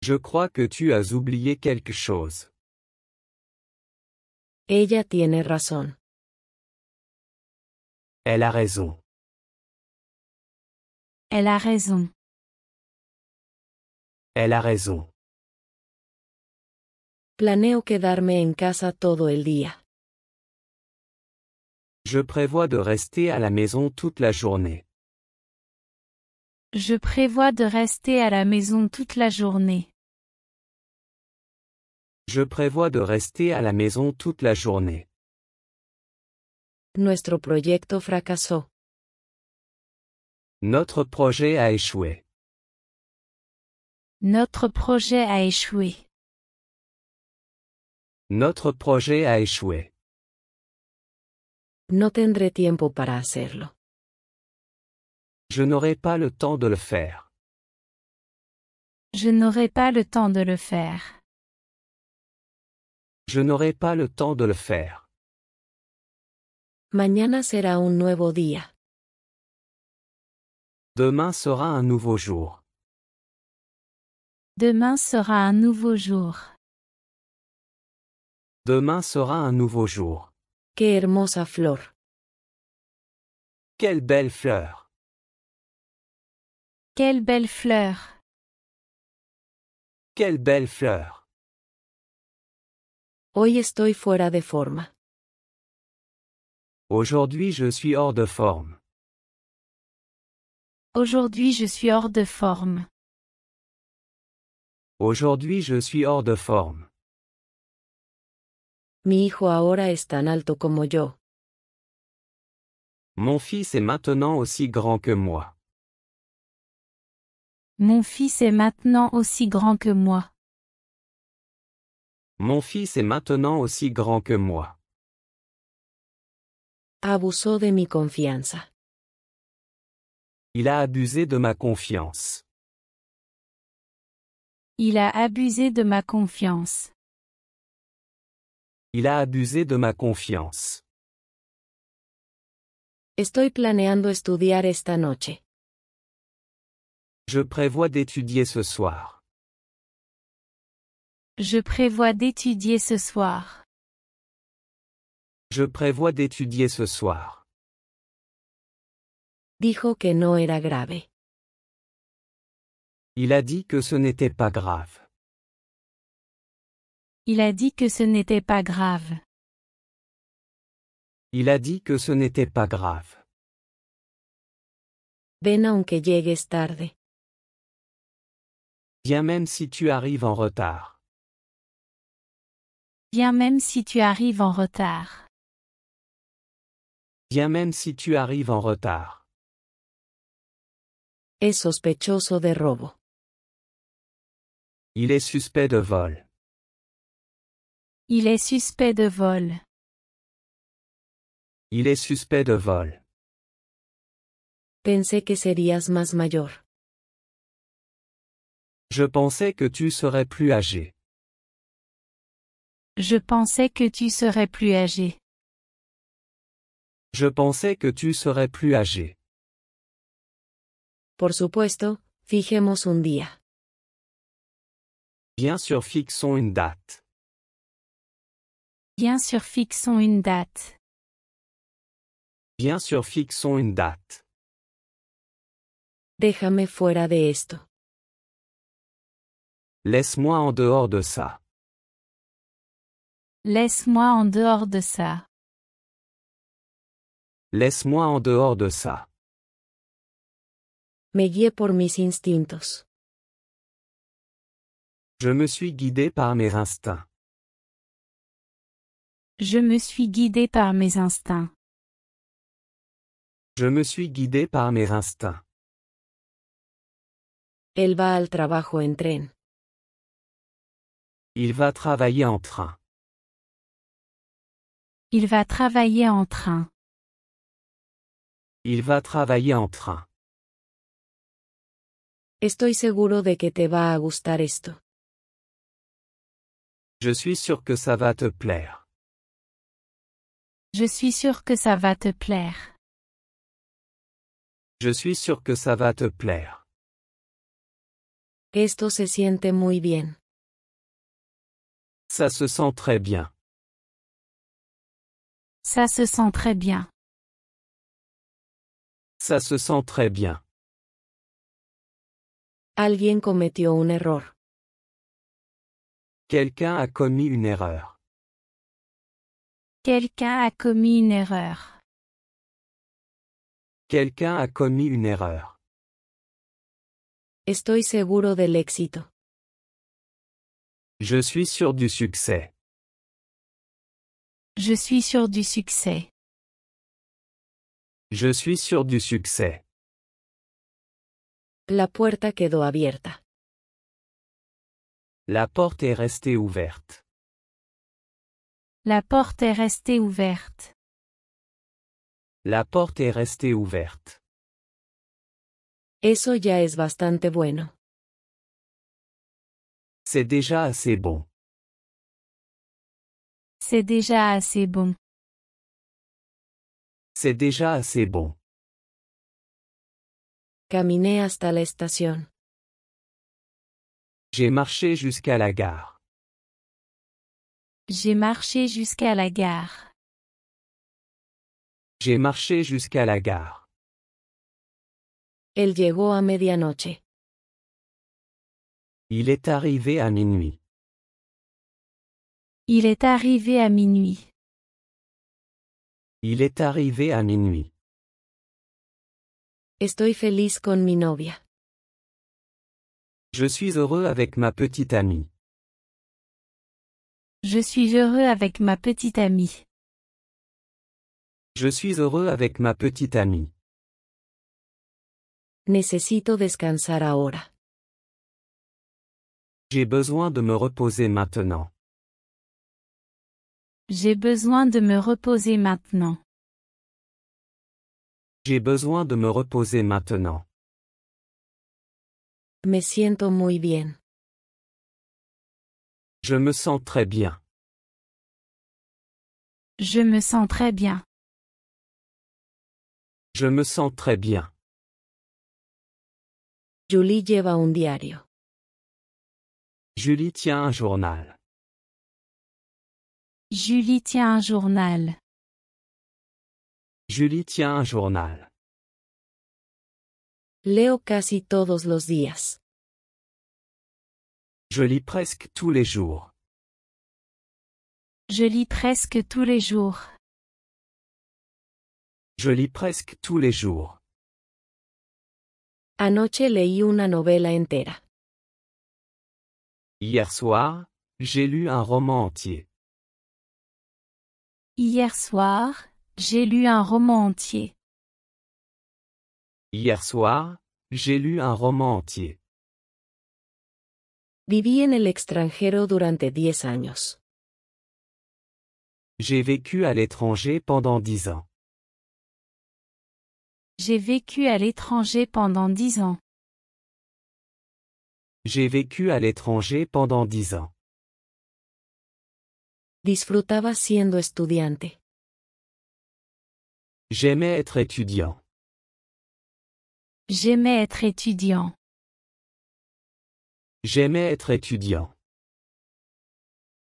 Je crois que tu as oublié quelque chose. Ella tiene razón. Elle a raison. Elle a raison. Elle a raison. Planeo quedarme en casa todo el día. Je prévois de rester à la maison toute la journée. Je prévois de rester à la maison toute la journée. Je prévois de rester à la maison toute la journée. Nuestro proyecto fracasó. Notre projet a échoué. Notre projet a échoué. Notre projet a échoué. No tendré tiempo para hacerlo. Je n'aurai pas le temps de le faire. Je n'aurai pas le temps de le faire. Je n'aurai pas le temps de le faire. Mañana será un nuevo día. Demain sera un nouveau jour. Demain sera un nouveau jour. Demain sera un nouveau jour. Qué hermosa flor. Quelle belle fleur. Quelle belle fleur. Quelle belle fleur. Hoy estoy fuera de forma. Aujourd'hui je suis hors de forme. Aujourd'hui je suis hors de forme. Aujourd'hui je suis hors de forme. Mi hijo ahora es tan alto como yo. Mon fils est maintenant aussi grand que moi. Mon fils est maintenant aussi grand que moi. Mon fils est maintenant aussi grand que moi. Abusó de mi confianza. Il a abusé de ma confiance. Il a abusé de ma confiance. Il a abusé de ma confiance. Estoy planeando estudiar esta noche. Je prévois d'étudier ce soir. Je prévois d'étudier ce soir. Je prévois d'étudier ce soir. Dijo que no era grave. Il a dit que ce n'était pas grave. Il a dit que ce n'était pas grave. Il a dit que ce n'était pas grave. Ven aunque llegues tarde. Viens même si tu arrives en retard. Viens même si tu arrives en retard. Viens même si tu arrives en retard. Es sospechoso de robo. Il est suspect de vol. Il est suspect de vol. Il est suspect de vol. Pensé que serías más mayor. Je pensais que tu serais plus âgé. Je pensais que tu serais plus âgé. Je pensais que tu serais plus âgé. Por supuesto, fijemos un día. Bien sûr, fixons une date. Bien sûr, fixons une date. Bien sûr, fixons une date. Déjame fuera de esto. Laisse-moi en dehors de ça. Laisse-moi en dehors de ça. Laisse-moi en dehors de ça. Me guié por mis instintos. Je me suis guidé par mes instincts. Je me suis guidé par mes instincts. Je me suis guidé par mes instincts. Él va al trabajo en tren. Il va travailler en train. Il va travailler en train. Il va travailler en train. Estoy seguro de que te va a gustar esto. Je suis sûr que ça va te plaire. Je suis sûr que ça va te plaire. Je suis sûr que ça va te plaire. Esto se siente muy bien. Ça se sent très bien. Ça se sent très bien. Ça se sent très bien. Alguien cometió un error. Quelqu'un a commis une erreur. Quelqu'un a commis une erreur. Quelqu'un a commis une erreur. Estoy seguro del éxito. Je suis sûr du succès. Je suis sûr du succès. Je suis sûr du succès. La puerta quedó abierta. La porte est restée ouverte. La porte est restée ouverte. La porte est restée ouverte. Eso ya es bastante bueno. C'est déjà assez bon. C'est déjà assez bon. C'est déjà assez bon. Caminé hasta la estación. J'ai marché jusqu'à la gare. J'ai marché jusqu'à la gare. J'ai marché jusqu'à la gare. Él llegó a medianoche. Il est arrivé à minuit. Il est arrivé à minuit. Il est arrivé à minuit. Estoy feliz con mi novia. Je suis heureux avec ma petite amie. Je suis heureux avec ma petite amie. Je suis heureux avec ma petite amie. Necesito descansar ahora. J'ai besoin de me reposer maintenant. J'ai besoin de me reposer maintenant. J'ai besoin de me reposer maintenant. Me siento muy bien. Je me sens très bien. Je me sens très bien. Je me sens très bien. Julie lleva un diario. Julie tient un journal. Julie tient un journal. Julie tient un journal. Leo casi todos los días. Je lis presque tous les jours. Je lis presque tous les jours. Je lis presque tous les jours. Anoche leí una novela entera. Hier soir, j'ai lu un roman entier. Hier soir, j'ai lu un roman entier. Hier soir, j'ai lu un roman entier. Viví en el extranjero durante 10 años. J'ai vécu à l'étranger pendant 10 ans. J'ai vécu à l'étranger pendant 10 ans. J'ai vécu à l'étranger pendant 10 ans. Disfrutaba siendo estudiante. J'aimais être étudiant. J'aimais être étudiant. J'aimais être étudiant.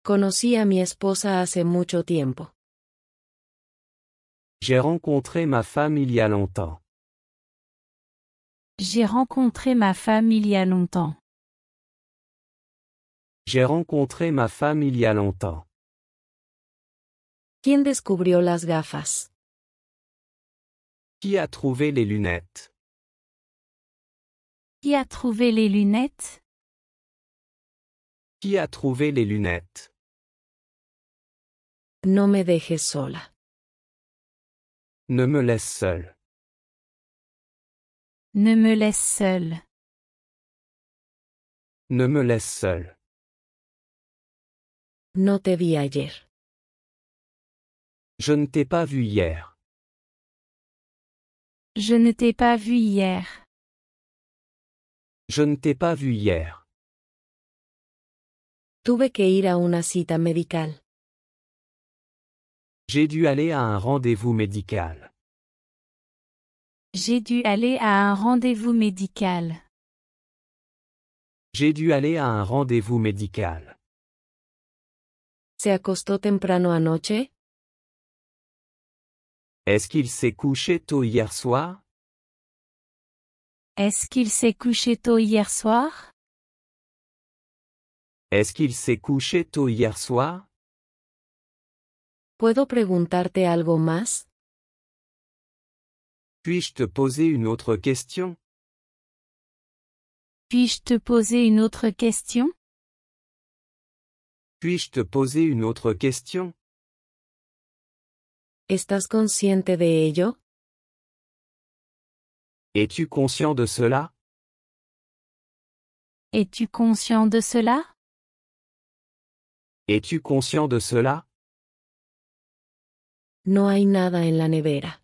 Conocí a mi esposa hace mucho tiempo. J'ai rencontré ma femme il y a longtemps. J'ai rencontré ma femme il y a longtemps. J'ai rencontré ma femme il y a longtemps. ¿Quién descubrió las gafas? Qui a trouvé les lunettes? Qui a trouvé les lunettes? Qui a trouvé les lunettes? No me dejes sola. Ne me laisse seul. Ne me laisse seule. Ne me laisse seul. No te vi ayer. Je ne t'ai pas vu hier. Je ne t'ai pas vu hier. Je ne t'ai pas vu hier. Tuve que ir a una cita medical. J'ai dû aller à un rendez-vous médical. J'ai dû aller à un rendez-vous médical. J'ai dû aller à un rendez-vous médical. ¿Se acostó temprano anoche? Est-ce qu'il s'est couché tôt hier soir? Est-ce qu'il s'est couché tôt hier soir? Est-ce qu'il s'est couché tôt hier soir? ¿Puedo preguntarte algo más? Puis-je te poser une autre question? Puis-je te poser une autre question? Puis-je te poser une autre question? ¿Estás consciente de ello? Es-tu conscient de cela? Es-tu conscient de cela? Es-tu conscient de cela? No hay nada en la nevera.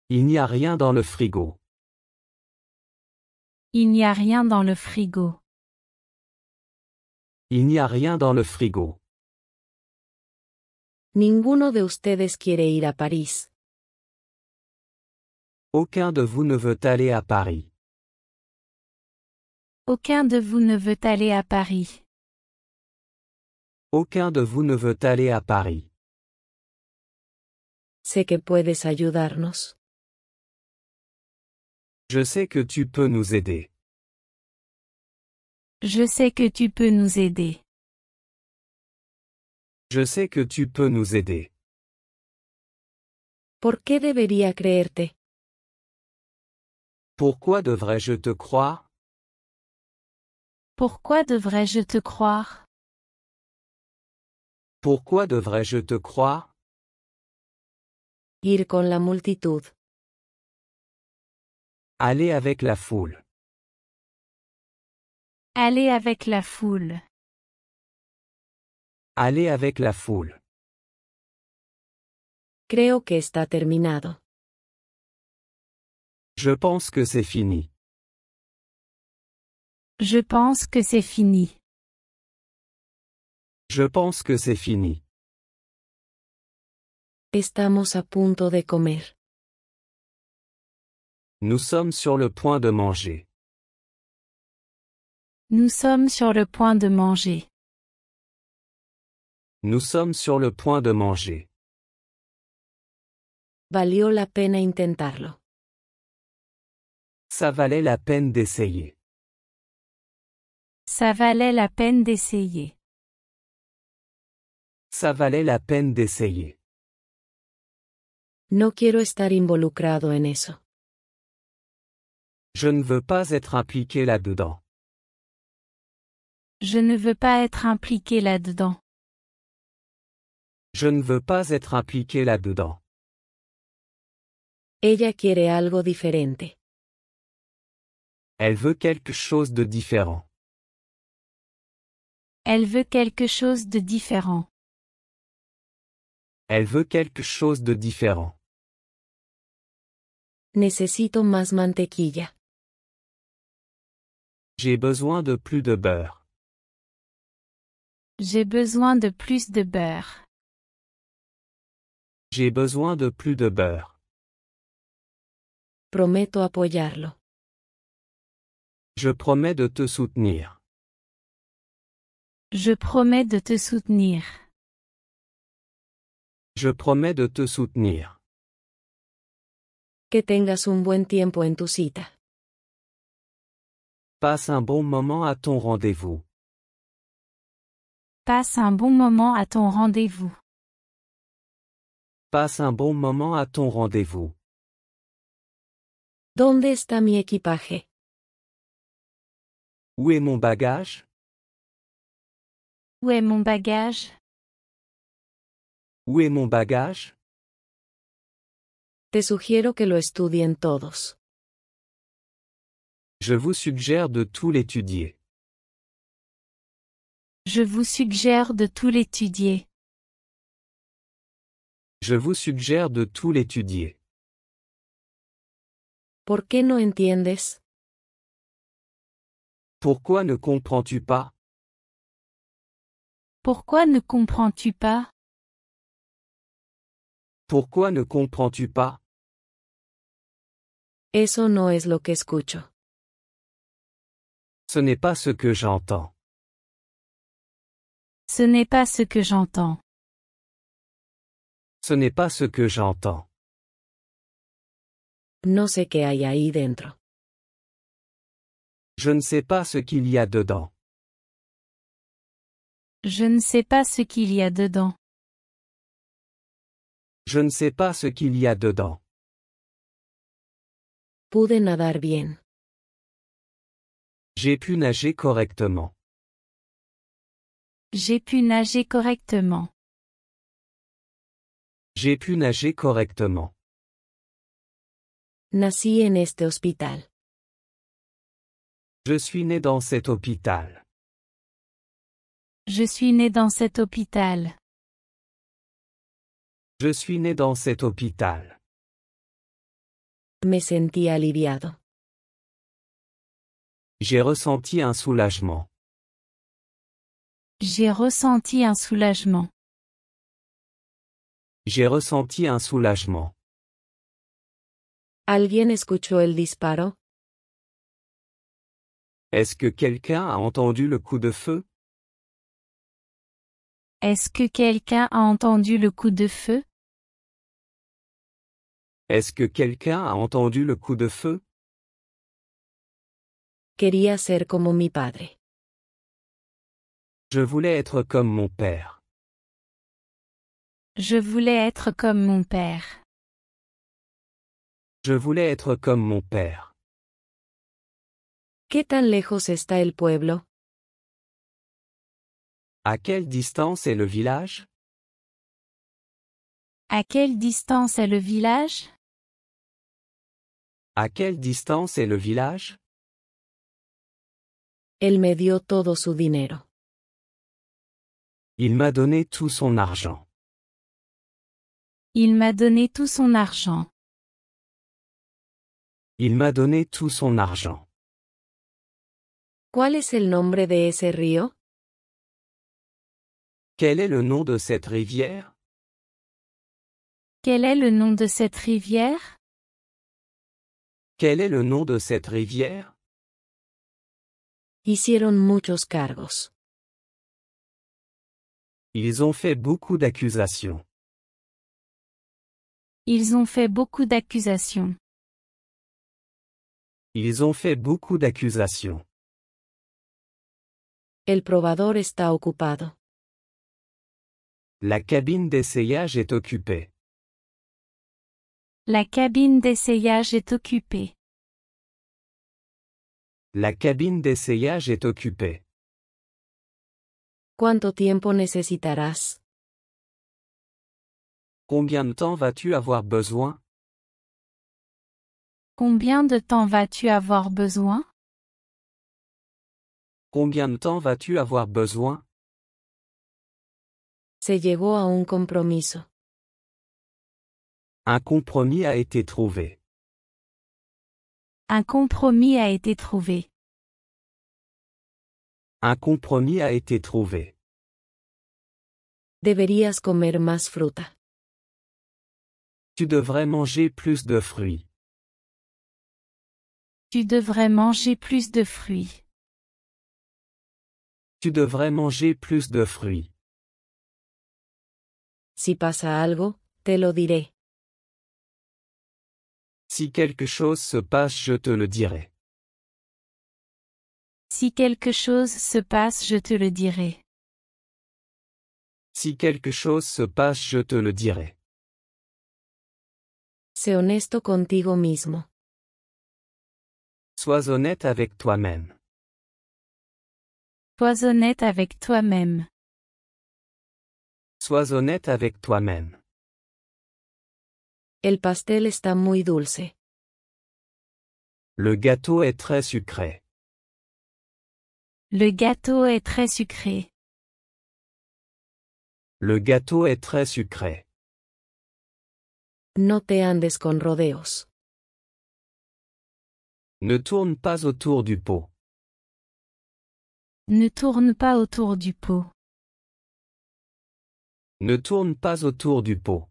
Il n'y a rien dans le frigo. Il n'y a rien dans le frigo. Il n'y a rien dans le frigo. Ninguno de ustedes quiere ir a París. Aucun de vous ne veut aller à Paris. Aucun de vous ne veut aller à Paris. Aucun de vous ne veut aller à Paris. Sé que puedes ayudarnos. Je sais que tu peux nous aider. Je sais que tu peux nous aider. Je sais que tu peux nous aider. ¿Por qué debería creerte? Pourquoi devrais-je te croire? Pourquoi devrais-je te croire? Pourquoi devrais-je te croire? Ir con la multitud. Aller avec la foule. Aller avec la foule. Aller avec la foule. Creo que está terminado. Je pense que c'est fini. Je pense que c'est fini. Je pense que c'est fini. Estamos a punto de comer. Nous sommes sur le point de manger. Nous sommes sur le point de manger. Nous sommes sur le point de manger. Valió la pena intentarlo. Ça valait la peine d'essayer. Ça valait la peine d'essayer. Ça valait la peine d'essayer. No quiero estar involucrado en eso. Je ne veux pas être impliqué là-dedans. Je ne veux pas être impliqué là-dedans. Je ne veux pas être impliqué là-dedans. Ella quiere algo diferente. Elle veut quelque chose de différent. Elle veut quelque chose de différent. Elle veut quelque chose de différent. Necesito más mantequilla. J'ai besoin de plus de beurre. J'ai besoin de plus de beurre. J'ai besoin de plus de beurre. Prometo apoyarlo. Je promets de te soutenir. Je promets de te soutenir. Je promets de te soutenir. Que tengas un buen tiempo en tu cita. Passe un bon moment à ton rendez-vous. Passe un bon moment à ton rendez-vous. Passe un bon moment à ton rendez-vous. ¿Dónde está mi equipaje? Où est mon bagage? Où est mon bagage? Où est mon bagage? Te sugiero que lo estudien todos. Je vous suggère de tout l'étudier. Je vous suggère de tout l'étudier. Je vous suggère de tout l'étudier. ¿Por qué no entiendes? Pourquoi ne comprends-tu pas? Pourquoi ne comprends-tu pas? Pourquoi ne comprends-tu pas? Eso no es lo que escucho. Ce n'est pas ce que j'entends. Ce n'est pas ce que j'entends. Ce n'est pas ce que j'entends. No sé qué hay ahí dentro. Je ne sais pas ce qu'il y a dedans. Je ne sais pas ce qu'il y a dedans. Je ne sais pas ce qu'il y a dedans. Pude nadar bien. J'ai pu nager correctement. J'ai pu nager correctement. J'ai pu nager correctement. Nací en este hospital. Je suis né dans cet hôpital. Je suis né dans cet hôpital. Je suis né dans cet hôpital. Me sentí aliviado. J'ai ressenti un soulagement. J'ai ressenti un soulagement. J'ai ressenti un soulagement. ¿Alguien escuchó el disparo? Est-ce que quelqu'un a entendu le coup de feu? Est-ce que quelqu'un a entendu le coup de feu? Est-ce que quelqu'un a entendu le coup de feu? Quería ser como mi padre. Je voulais être comme mon père. Je voulais être comme mon père. Je voulais être comme mon père. ¿Qué tan lejos está el pueblo? À quelle distance est le village? À quelle distance est le village? À quelle distance est le village? Él me dio todo su dinero. Il m'a donné tout son argent. Il m'a donné tout son argent. Il m'a donné tout son argent. ¿Cuál es el nombre de ese río? Quel est le nom de cette rivière? Quel est le nom de cette rivière? Quel est le nom de cette rivière? Hicieron muchos cargos. Ils ont fait beaucoup d'accusations. Ils ont fait beaucoup d'accusations. Ils ont fait beaucoup d'accusations. El probador está ocupado. La cabine d'essayage est occupée. La cabine d'essayage est occupée. La cabine d'essayage est occupée. ¿Cuánto tiempo necesitarás? Combien de temps vas-tu avoir besoin? Combien de temps vas-tu avoir besoin? Combien de temps vas-tu avoir besoin? Se llegó a un compromiso. Un compromis a été trouvé. Un compromis a été trouvé. Un compromis a été trouvé. Deberías comer más fruta. Tu devrais manger plus de fruits. Tu devrais manger plus de fruits. Tu devrais manger plus de fruits. Si pasa algo, te lo diré. Si quelque chose se passe, je te le dirai. Si quelque chose se passe, je te le dirai. Si quelque chose se passe, je te le dirai. Sé honesto contigo mismo. Sois honnête avec toi-même. Sois honnête avec toi-même. Sois honnête avec toi-même. El pastel está muy dulce. Le gâteau est très sucré. Le gâteau est très sucré. Le gâteau est très sucré. No te andes con rodeos. Ne tourne pas autour du pot. Ne tourne pas autour du pot. Ne tourne pas autour du pot.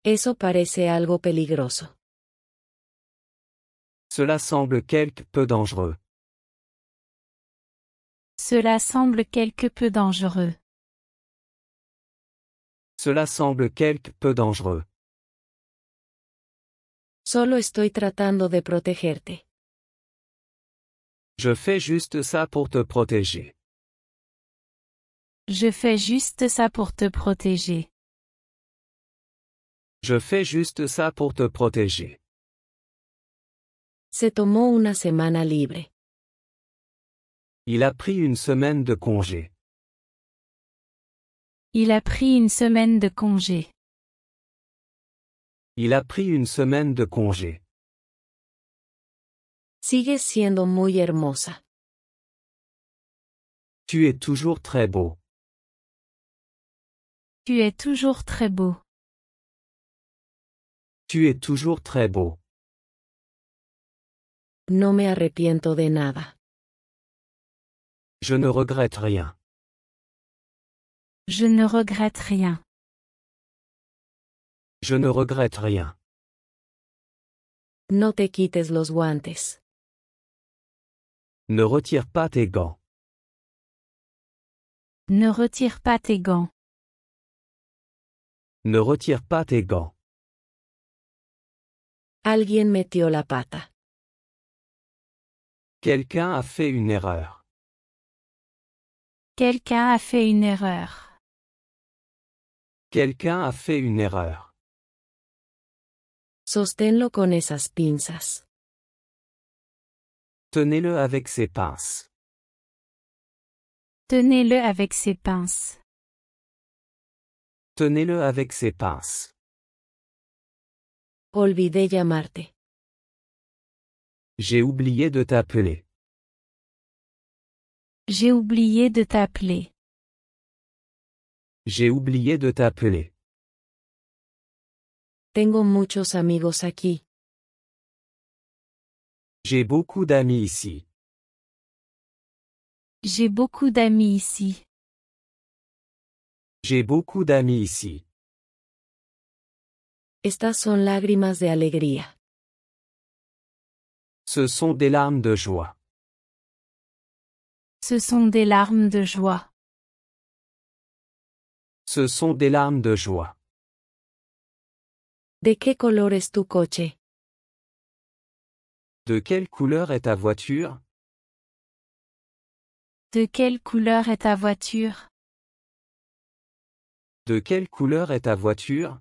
Eso parece algo peligroso. Cela semble quelque peu dangereux. Cela semble quelque peu dangereux. Cela semble quelque peu dangereux. Solo estoy tratando de protegerte. Je fais juste ça pour te protéger. Je fais juste ça pour te protéger. Je fais juste ça pour te protéger. Se tomó una semana libre. Il a pris une semaine de congé. Il a pris une semaine de congé. Il a pris une semaine de congé. Sigues siendo muy hermosa. Tu es toujours très beau. Tu es toujours très beau. Tu es toujours très beau. No me arrepiento de nada. Je ne regrette rien. Je ne regrette rien. Je ne regrette rien. No te quites los guantes. Ne retire pas tes gants. Ne retire pas tes gants. Ne retire pas tes gants. Alguien metió la pata. Quelqu'un a fait une erreur. Quelqu'un a fait une erreur. Quelqu'un a fait une erreur. Sosténlo con esas pinzas. Tenez-le avec ses pinces. Tenez-le avec ses pinces. Tenez-le avec ses pinces. Olvidé llamarte. J'ai oublié de t'appeler. J'ai oublié de t'appeler. J'ai oublié de t'appeler. Tengo muchos amigos aquí. J'ai beaucoup d'amis ici. J'ai beaucoup d'amis ici. J'ai beaucoup d'amis ici. Estas son lágrimas de alegría. Ce sont des larmes de joie. Ce sont des larmes de joie. Ce sont des larmes de joie. ¿De qué color es tu coche? De quelle couleur est ta voiture? De quelle couleur est ta voiture? De quelle couleur est ta voiture?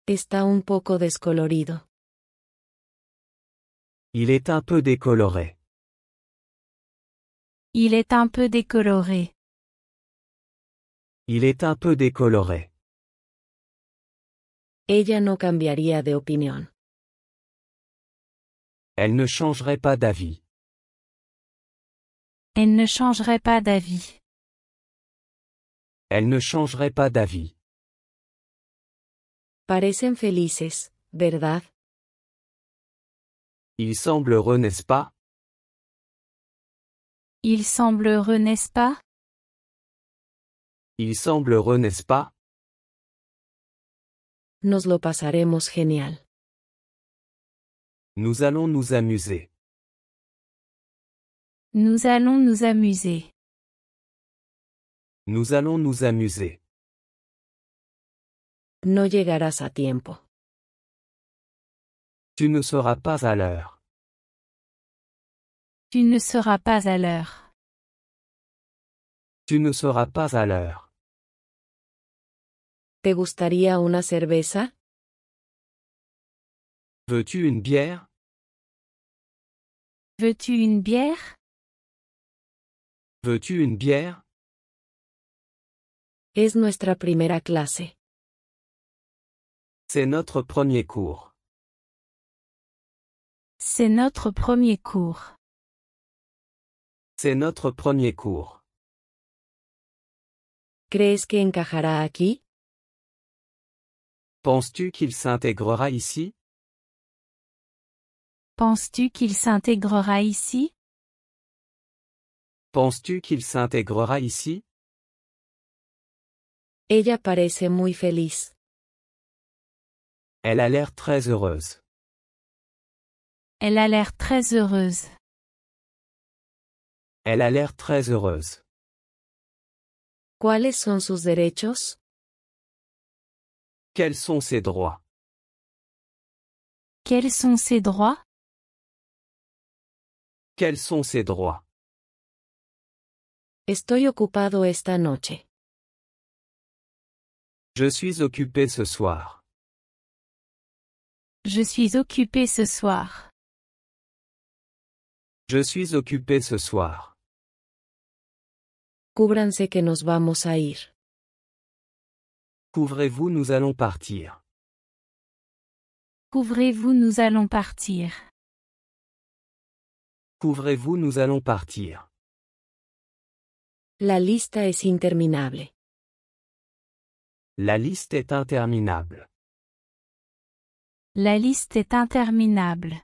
Está un poco descolorido. Il est un peu décoloré. Il est un peu décoloré. Il est un peu décoloré. Ella no cambiaría de opinión. Elle ne changerait pas d'avis. Elle ne changerait pas d'avis. Elle ne changerait pas d'avis. Parecen felices, ¿verdad? Il semble heureux, n'est-ce pas? Il semble heureux, n'est-ce pas? Il semble heureux, n'est-ce pas? Nos lo pasaremos genial. Nous allons nous amuser. Nous allons nous amuser. Nous allons nous amuser. No llegarás a tiempo. Tu ne seras pas à l'heure. Tu ne seras pas à l'heure. Tu ne seras pas à l'heure. ¿Te gustaría una cerveza? Veux-tu une bière? Veux-tu une bière? Veux-tu une bière? Es nuestra primera clase. C'est notre premier cours. C'est notre premier cours. C'est notre premier cours. ¿Crees que encajará aquí? Penses-tu qu'il s'intégrera ici? Penses-tu qu'il s'intégrera ici? Penses-tu qu'il s'intégrera ici? Ella parece muy feliz. Elle a l'air très heureuse. Elle a l'air très heureuse. Elle a l'air très heureuse. ¿Cuáles son sus derechos? Quels sont ses droits? Quels sont ses droits? Quels sont ses droits? Estoy ocupado esta noche. Je suis occupé ce soir. Je suis occupé ce soir. Je suis occupé ce soir. Cúbranse que nos vamos a ir. Couvrez-vous, nous allons partir. Couvrez-vous, nous allons partir. Couvrez-vous, nous allons partir. La lista es interminable. La liste est interminable. La liste est interminable.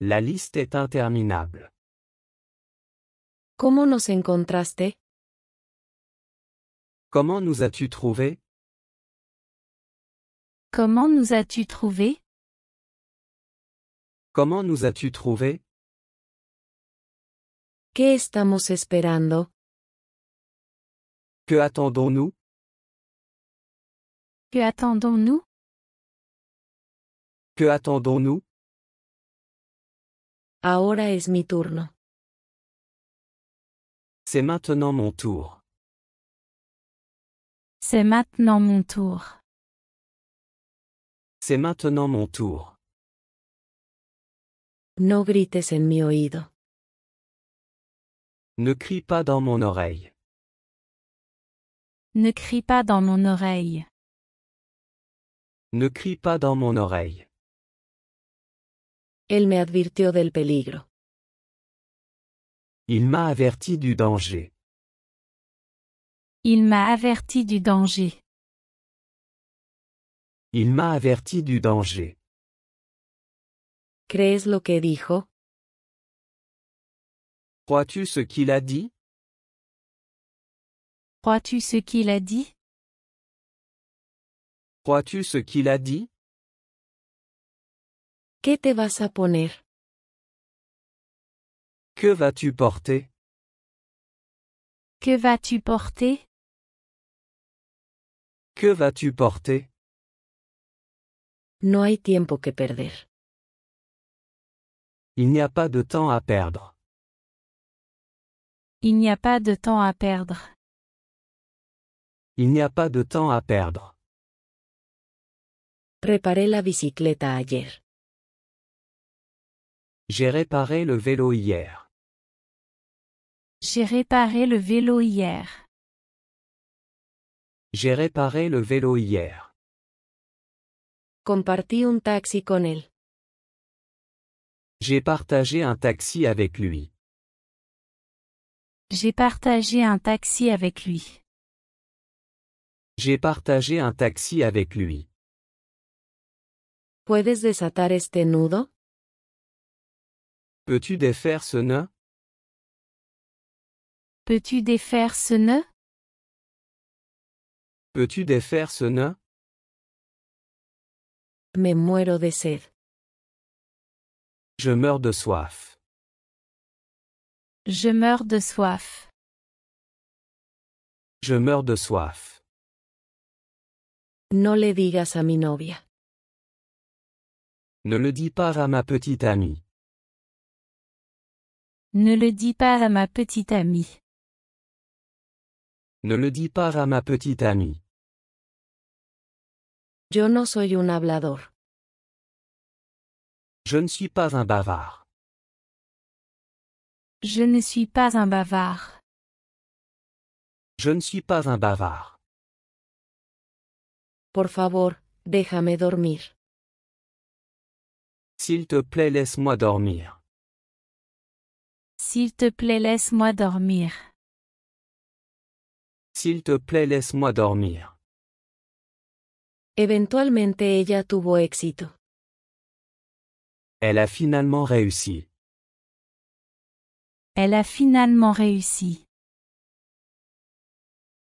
La liste est interminable. ¿Cómo nos encontraste? Comment nous as-tu trouvé? Comment nous as-tu trouvé? Comment nous as-tu trouvé? ¿Qué estamos esperando? Que attendons-nous? Que attendons-nous? Que attendons-nous? Ahora es mi turno. C'est maintenant mon tour. C'est maintenant mon tour. C'est maintenant mon tour. No grites en mi oído. Ne crie pas dans mon oreille. Ne crie pas dans mon oreille. Ne crie pas dans mon oreille. Él me advirtió del peligro. Il m'a averti du danger. Il m'a averti du danger. Il m'a averti du danger. ¿Crees lo que dijo? Crois-tu ce qu'il a dit? Crois-tu ce qu'il a dit? Crois-tu ce qu'il a dit? ¿Qué te vas a poner? Que vas-tu porter? Que vas-tu porter? Que vas-tu porter? No hay tiempo que perder. Il n'y a pas de temps à perdre. Il n'y a pas de temps à perdre. Il n'y a pas de temps à perdre. Reparé la bicicleta ayer. J'ai réparé le vélo hier. J'ai réparé le vélo hier. J'ai réparé le vélo hier. Compartí un taxi con él. J'ai partagé un taxi avec lui. J'ai partagé un taxi avec lui. J'ai partagé un taxi avec lui. ¿Puedes desatar este nudo? Peux-tu défaire ce nœud? Peux-tu défaire ce nœud? Peux-tu défaire ce nœud? Me muero de sed. Je meurs de soif. Je meurs de soif. Je meurs de soif. No le digas a mi novia. Ne le dis pas à ma petite amie. Ne le dis pas à ma petite amie. Ne le dis pas à ma petite amie. Yo no soy un hablador. Je ne suis pas un bavard. Je ne suis pas un bavard. Je ne suis pas un bavard. Por favor, déjame dormir. S'il te plaît, laisse-moi dormir. S'il te plaît, laisse-moi dormir. S'il te plaît, laisse-moi dormir. Eventualmente ella tuvo éxito. Elle a finalement réussi. Elle a finalement réussi.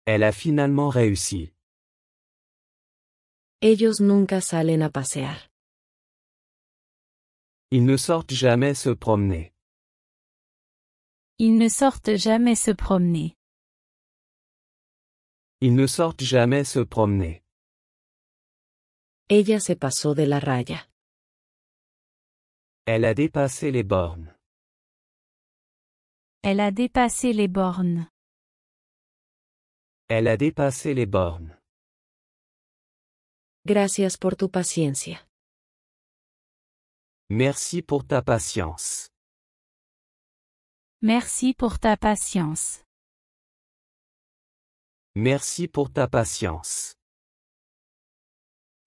Elle a finalement réussi. Ellos nunca salen a pasear. Ils ne sortent jamais se promener. Ils ne sortent jamais se promener. Ils ne sortent jamais se promener. Ella se pasó de la raya. Elle a dépassé les bornes. Elle a dépassé les bornes. Elle a dépassé les bornes. Gracias por tu paciencia. Merci pour ta patience. Merci pour ta patience. Merci pour ta patience.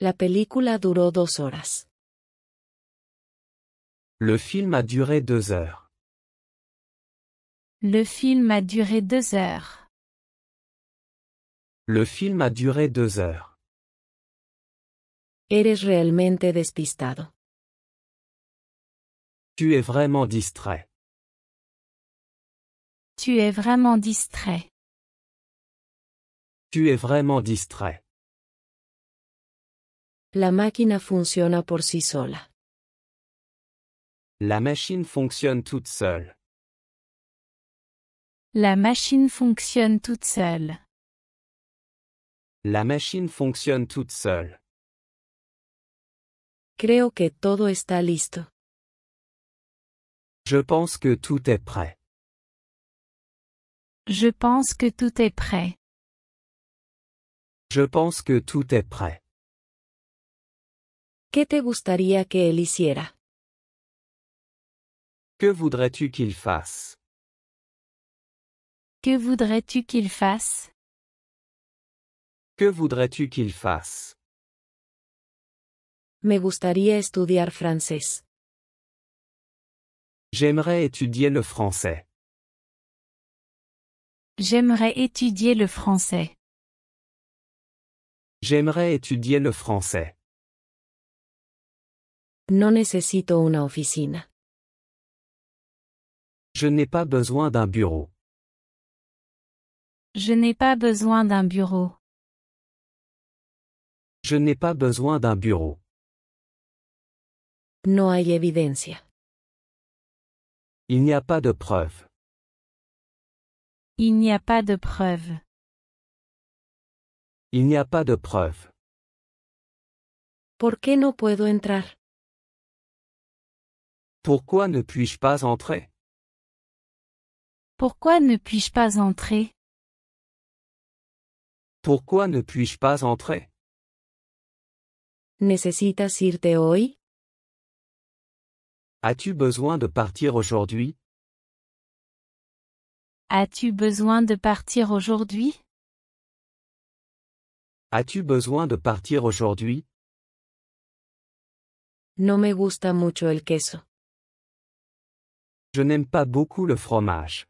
La película duró 2 horas. Le film a duré 2 heures. Le film a duré 2 heures. Le film a duré 2 heures. Eres realmente despistado. Tu es vraiment distrait. Tu es vraiment distrait. Tu es vraiment distrait. La máquina funciona por sí sola. La machine fonctionne toute seule. La machine fonctionne toute seule. La machine fonctionne toute seule. Creo que todo está listo. Je pense que tout est prêt. Je pense que tout est prêt. Je pense que tout est prêt. ¿Qué te gustaría que él hiciera? Que voudrais-tu qu'il fasse? Que voudrais-tu qu'il fasse? Que voudrais-tu qu'il fasse? Me gustaría estudiar francés. J'aimerais étudier le français. J'aimerais étudier le français. J'aimerais étudier le français. No necesito una oficina. Je n'ai pas besoin d'un bureau. Je n'ai pas besoin d'un bureau. Je n'ai pas besoin d'un bureau. No hay evidencia. Il n'y a pas de preuve. Il n'y a pas de preuve. Il n'y a pas de preuve. ¿Por qué no puedo entrar? Pourquoi ne puis-je pas entrer? Pourquoi ne puis-je pas entrer? Pourquoi ne puis-je pas entrer? ¿Necesitas irte hoy? As-tu besoin de partir aujourd'hui? As-tu besoin de partir aujourd'hui? As-tu besoin de partir aujourd'hui? No me gusta mucho el queso. Je n'aime pas beaucoup le fromage.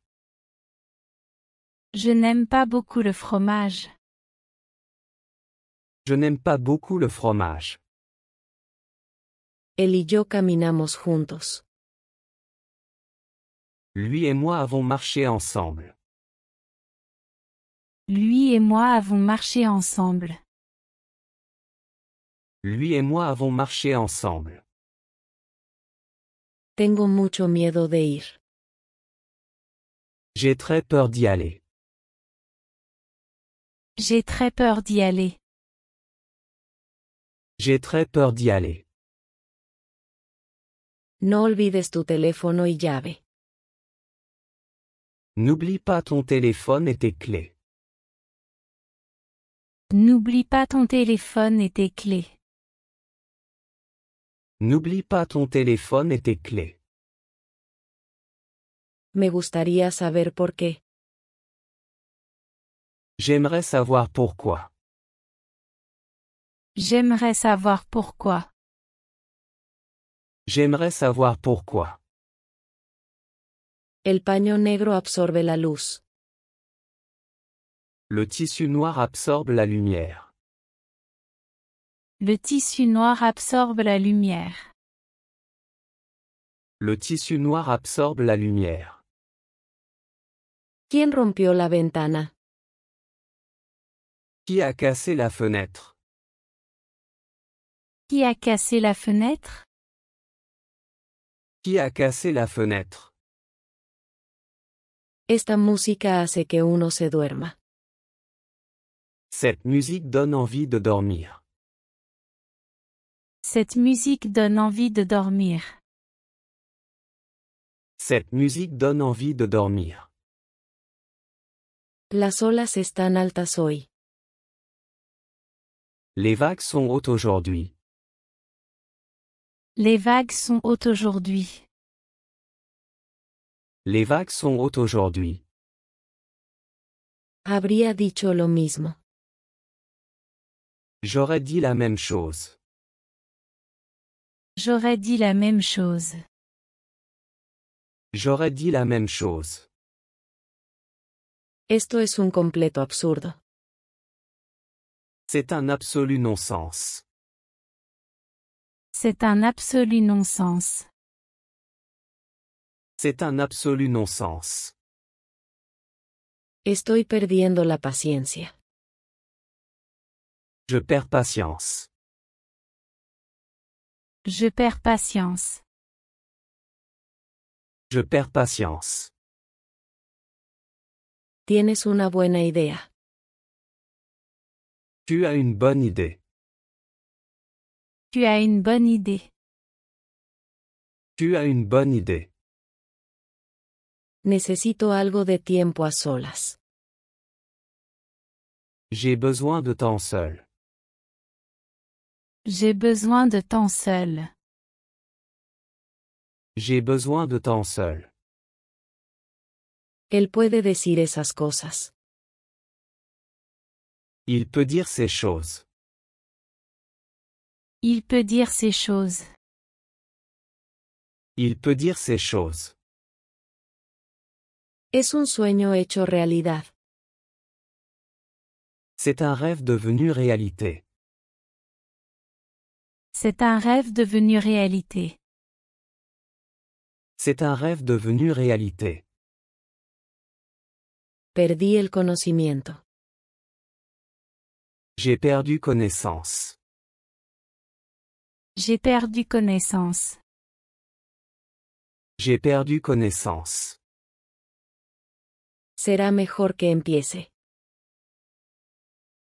Je n'aime pas beaucoup le fromage. Je n'aime pas beaucoup le fromage. Él y yo caminamos juntos. Lui et moi avons marché ensemble. Lui et moi avons marché ensemble. Lui et moi avons marché ensemble. Tengo mucho miedo de ir. J'ai très peur d'y aller. J'ai très peur d'y aller. J'ai très peur d'y aller. No olvides tu teléfono y llave. N'oublie pas ton téléphone et tes clés. N'oublie pas ton téléphone et tes clés. N'oublie pas ton téléphone et tes clés. Me gustaría saber por qué. J'aimerais savoir pourquoi. J'aimerais savoir pourquoi. J'aimerais savoir pourquoi. El paño negro absorbe la luz. Le tissu noir absorbe la lumière. Le tissu noir absorbe la lumière. Le tissu noir absorbe la lumière. ¿Quién rompió la ventana? Qui a cassé la fenêtre? Qui a cassé la fenêtre? Qui a cassé la fenêtre? Esta música hace que uno se duerma. Cette musique donne envie de dormir. Cette musique donne envie de dormir. Cette musique donne envie de dormir. Las olas están altas hoy. Les vagues sont hautes aujourd'hui. Les vagues sont hautes aujourd'hui. Les vagues sont hautes aujourd'hui. Habría dicho lo mismo. J'aurais dit la même chose. J'aurais dit la même chose. J'aurais dit la même chose. Esto es un completo absurdo. C'est un absolu non-sens. C'est un absolu non-sens. C'est un absolu non-sens. Estoy perdiendo la paciencia. Je perds patience. Je perds patience. Je perds patience. Tienes una buena idea. Tu as une bonne idée. Tu as une bonne idée. Tu as une bonne idée. Necesito algo de tiempo a solas. J'ai besoin de temps seul. J'ai besoin de temps seul. J'ai besoin de temps seul. Él puede decir esas cosas. Il peut dire ces choses. Il peut dire ces choses. Il peut dire ces choses. Es un sueño hecho realidad. C'est un rêve devenu réalité. C'est un rêve devenu réalité. C'est un rêve devenu réalité. Perdí el conocimiento. J'ai perdu connaissance. J'ai perdu connaissance. J'ai perdu connaissance. Será mejor que empiece.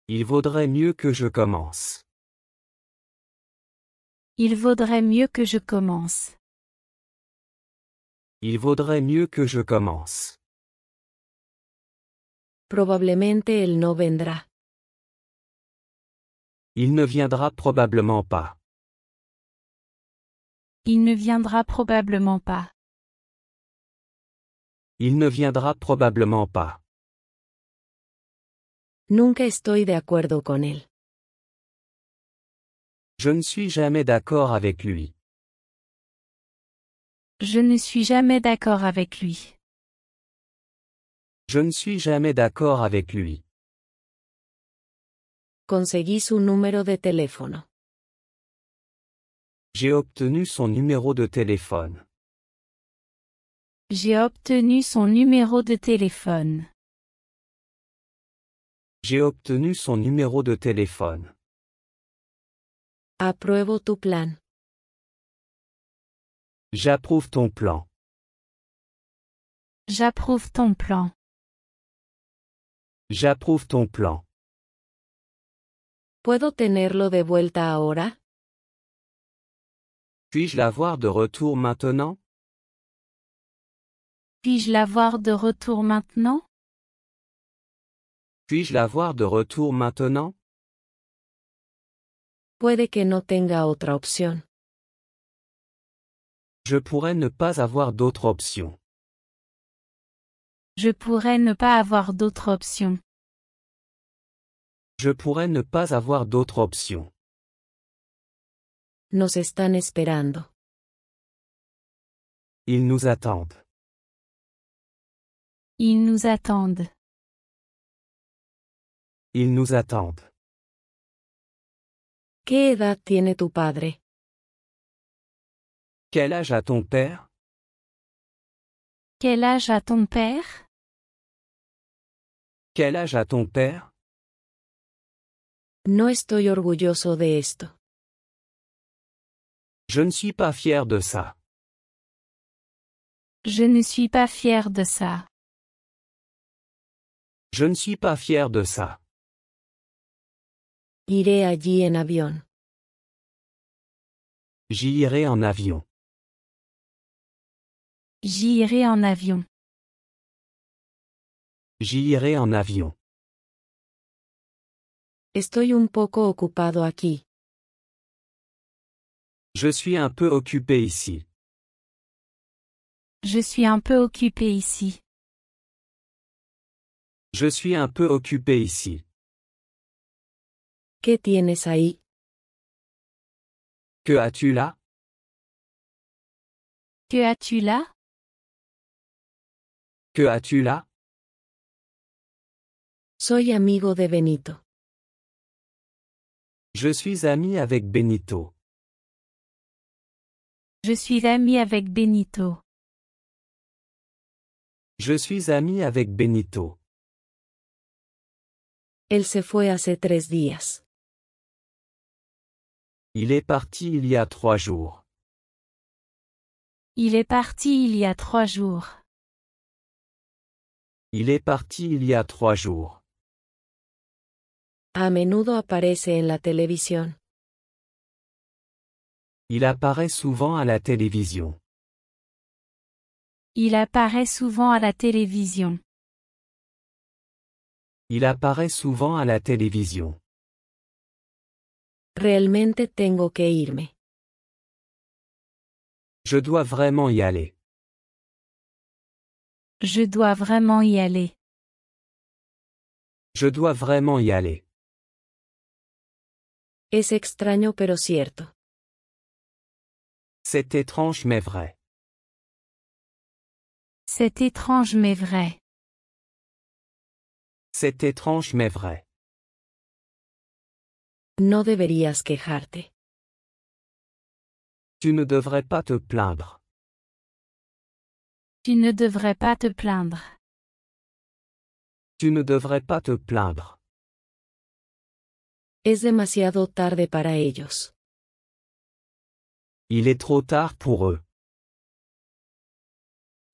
Il vaudrait mieux que je commence. Il vaudrait mieux que je commence. Il vaudrait mieux que je commence. Probablemente él no vendrá. Il ne viendra probablement pas. Il ne viendra probablement pas. Il ne viendra probablement pas. Nunca estoy de acuerdo con él. Je ne suis jamais d'accord avec lui. Je ne suis jamais d'accord avec lui. Je ne suis jamais d'accord avec lui. Conseguí su número de teléfono. J'ai obtenu son numéro de téléphone. J'ai obtenu son numéro de téléphone. J'ai obtenu son numéro de téléphone. Apruebo tu plan. J'approuve ton plan. J'approuve ton plan. J'approuve ton plan. ¿Puedo tenerlo de vuelta ahora? Puis-je l'avoir de retour maintenant? Puis-je l'avoir de retour maintenant? Puis-je l'avoir de retour maintenant? Puede que no tenga otra opción. Je pourrais ne pas avoir d'autre option. Je pourrais ne pas avoir d'autre option. Je pourrais ne pas avoir d'autre option. Nos están esperando. Ils nous attendent. Ils nous attendent. Ils nous attendent. ¿Qué edad tiene tu padre? Quel âge a ton père? Quel âge a ton père? Quel âge a ton père? No estoy orgulloso de esto. Je ne suis pas fier de ça. Je ne suis pas fier de ça. Je ne suis pas fier de ça. Iré allí en avión. J'y irai en avion. J'y irai en avion. J'y irai en avion. Estoy un poco ocupado aquí. Je suis un peu occupé ici. Je suis un peu occupé ici. Je suis un peu occupé ici. ¿Qué tienes ahí? Que as-tu là? Que as-tu là? Que as-tu là? Soy amigo de Benito. Je suis ami avec Benito. Je suis ami avec Benito. Je suis ami avec Benito. Él se fue hace 3 días. Il est parti il y a 3 jours. Il est parti il y a 3 jours. Il est parti il y a 3 jours. A menudo aparece en la televisión. Il apparaît souvent à la télévision. Il apparaît souvent à la télévision. Il apparaît souvent à la télévision. Realmente tengo que irme. Je dois vraiment y aller. Je dois vraiment y aller. Je dois vraiment y aller. Es extraño pero cierto. C'est étrange mais vrai. C'est étrange mais vrai. C'est étrange mais vrai. No deberías quejarte. Tu ne devrais pas te plaindre. Tu ne devrais pas te plaindre. Tu ne devrais pas te plaindre. Es demasiado tarde para ellos. Il est trop tard pour eux.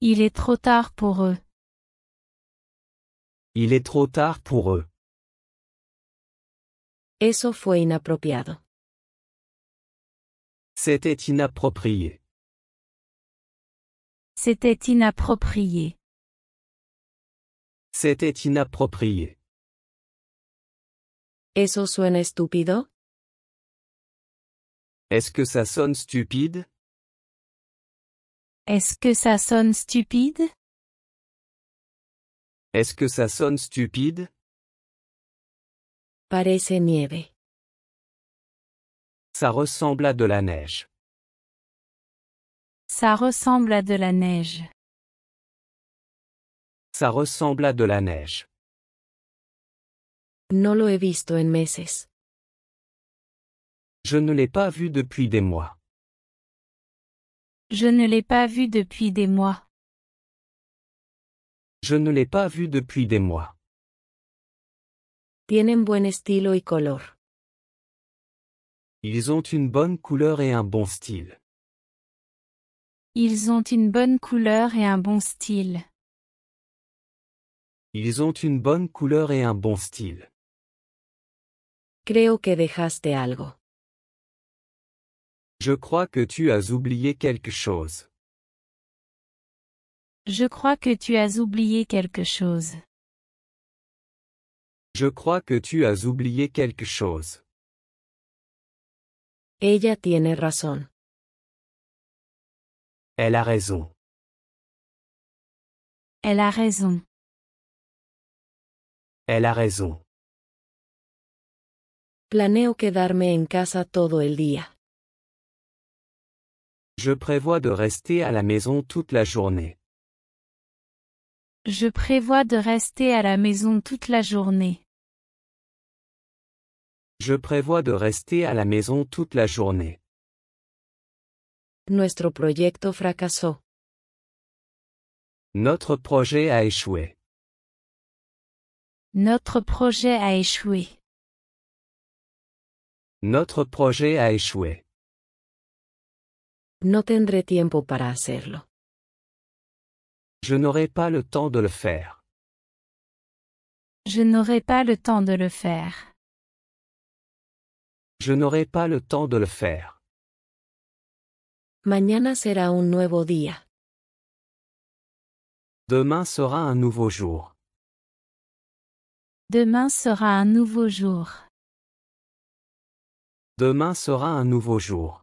Il est trop tard pour eux. Il est trop tard pour eux. Eso fue inapropiado. C'était inapproprié. C'était inapproprié. C'était inapproprié. ¿Eso suena estúpido? Est-ce que ça sonne stupide? Est-ce que ça sonne stupide? Est-ce que ça sonne stupide? Parece nieve. Ça ressemble à de la neige. Ça ressemble à de la neige. Ça ressemble à de la neige. No lo he visto en meses. Je ne l'ai pas vu depuis des mois. Je ne l'ai pas vu depuis des mois. Je ne l'ai pas vu depuis des mois. Tienen buen estilo y color. Ils ont une bonne couleur et un bon style. Ils ont une bonne couleur et un bon style. Ils ont une bonne couleur et un bon style. Creo que dejaste algo. Je crois que tu as oublié quelque chose. Je crois que tu as oublié quelque chose. Je crois que tu as oublié quelque chose. Ella tiene razón. Elle a raison. Elle a raison. Elle a raison. Planeo quedarme en casa todo el día. Je prévois de rester à la maison toute la journée. Je prévois de rester à la maison toute la journée. Je prévois de rester à la maison toute la journée. Nuestro proyecto fracasó. Notre projet a échoué. Notre projet a échoué. Notre projet a échoué. No tendré tiempo para hacerlo. Je n'aurai pas le temps de le faire. Je n'aurai pas le temps de le faire. Je n'aurai pas le temps de le faire. Mañana será un nuevo día. Demain sera un nouveau jour. Demain sera un nouveau jour. Demain sera un nouveau jour.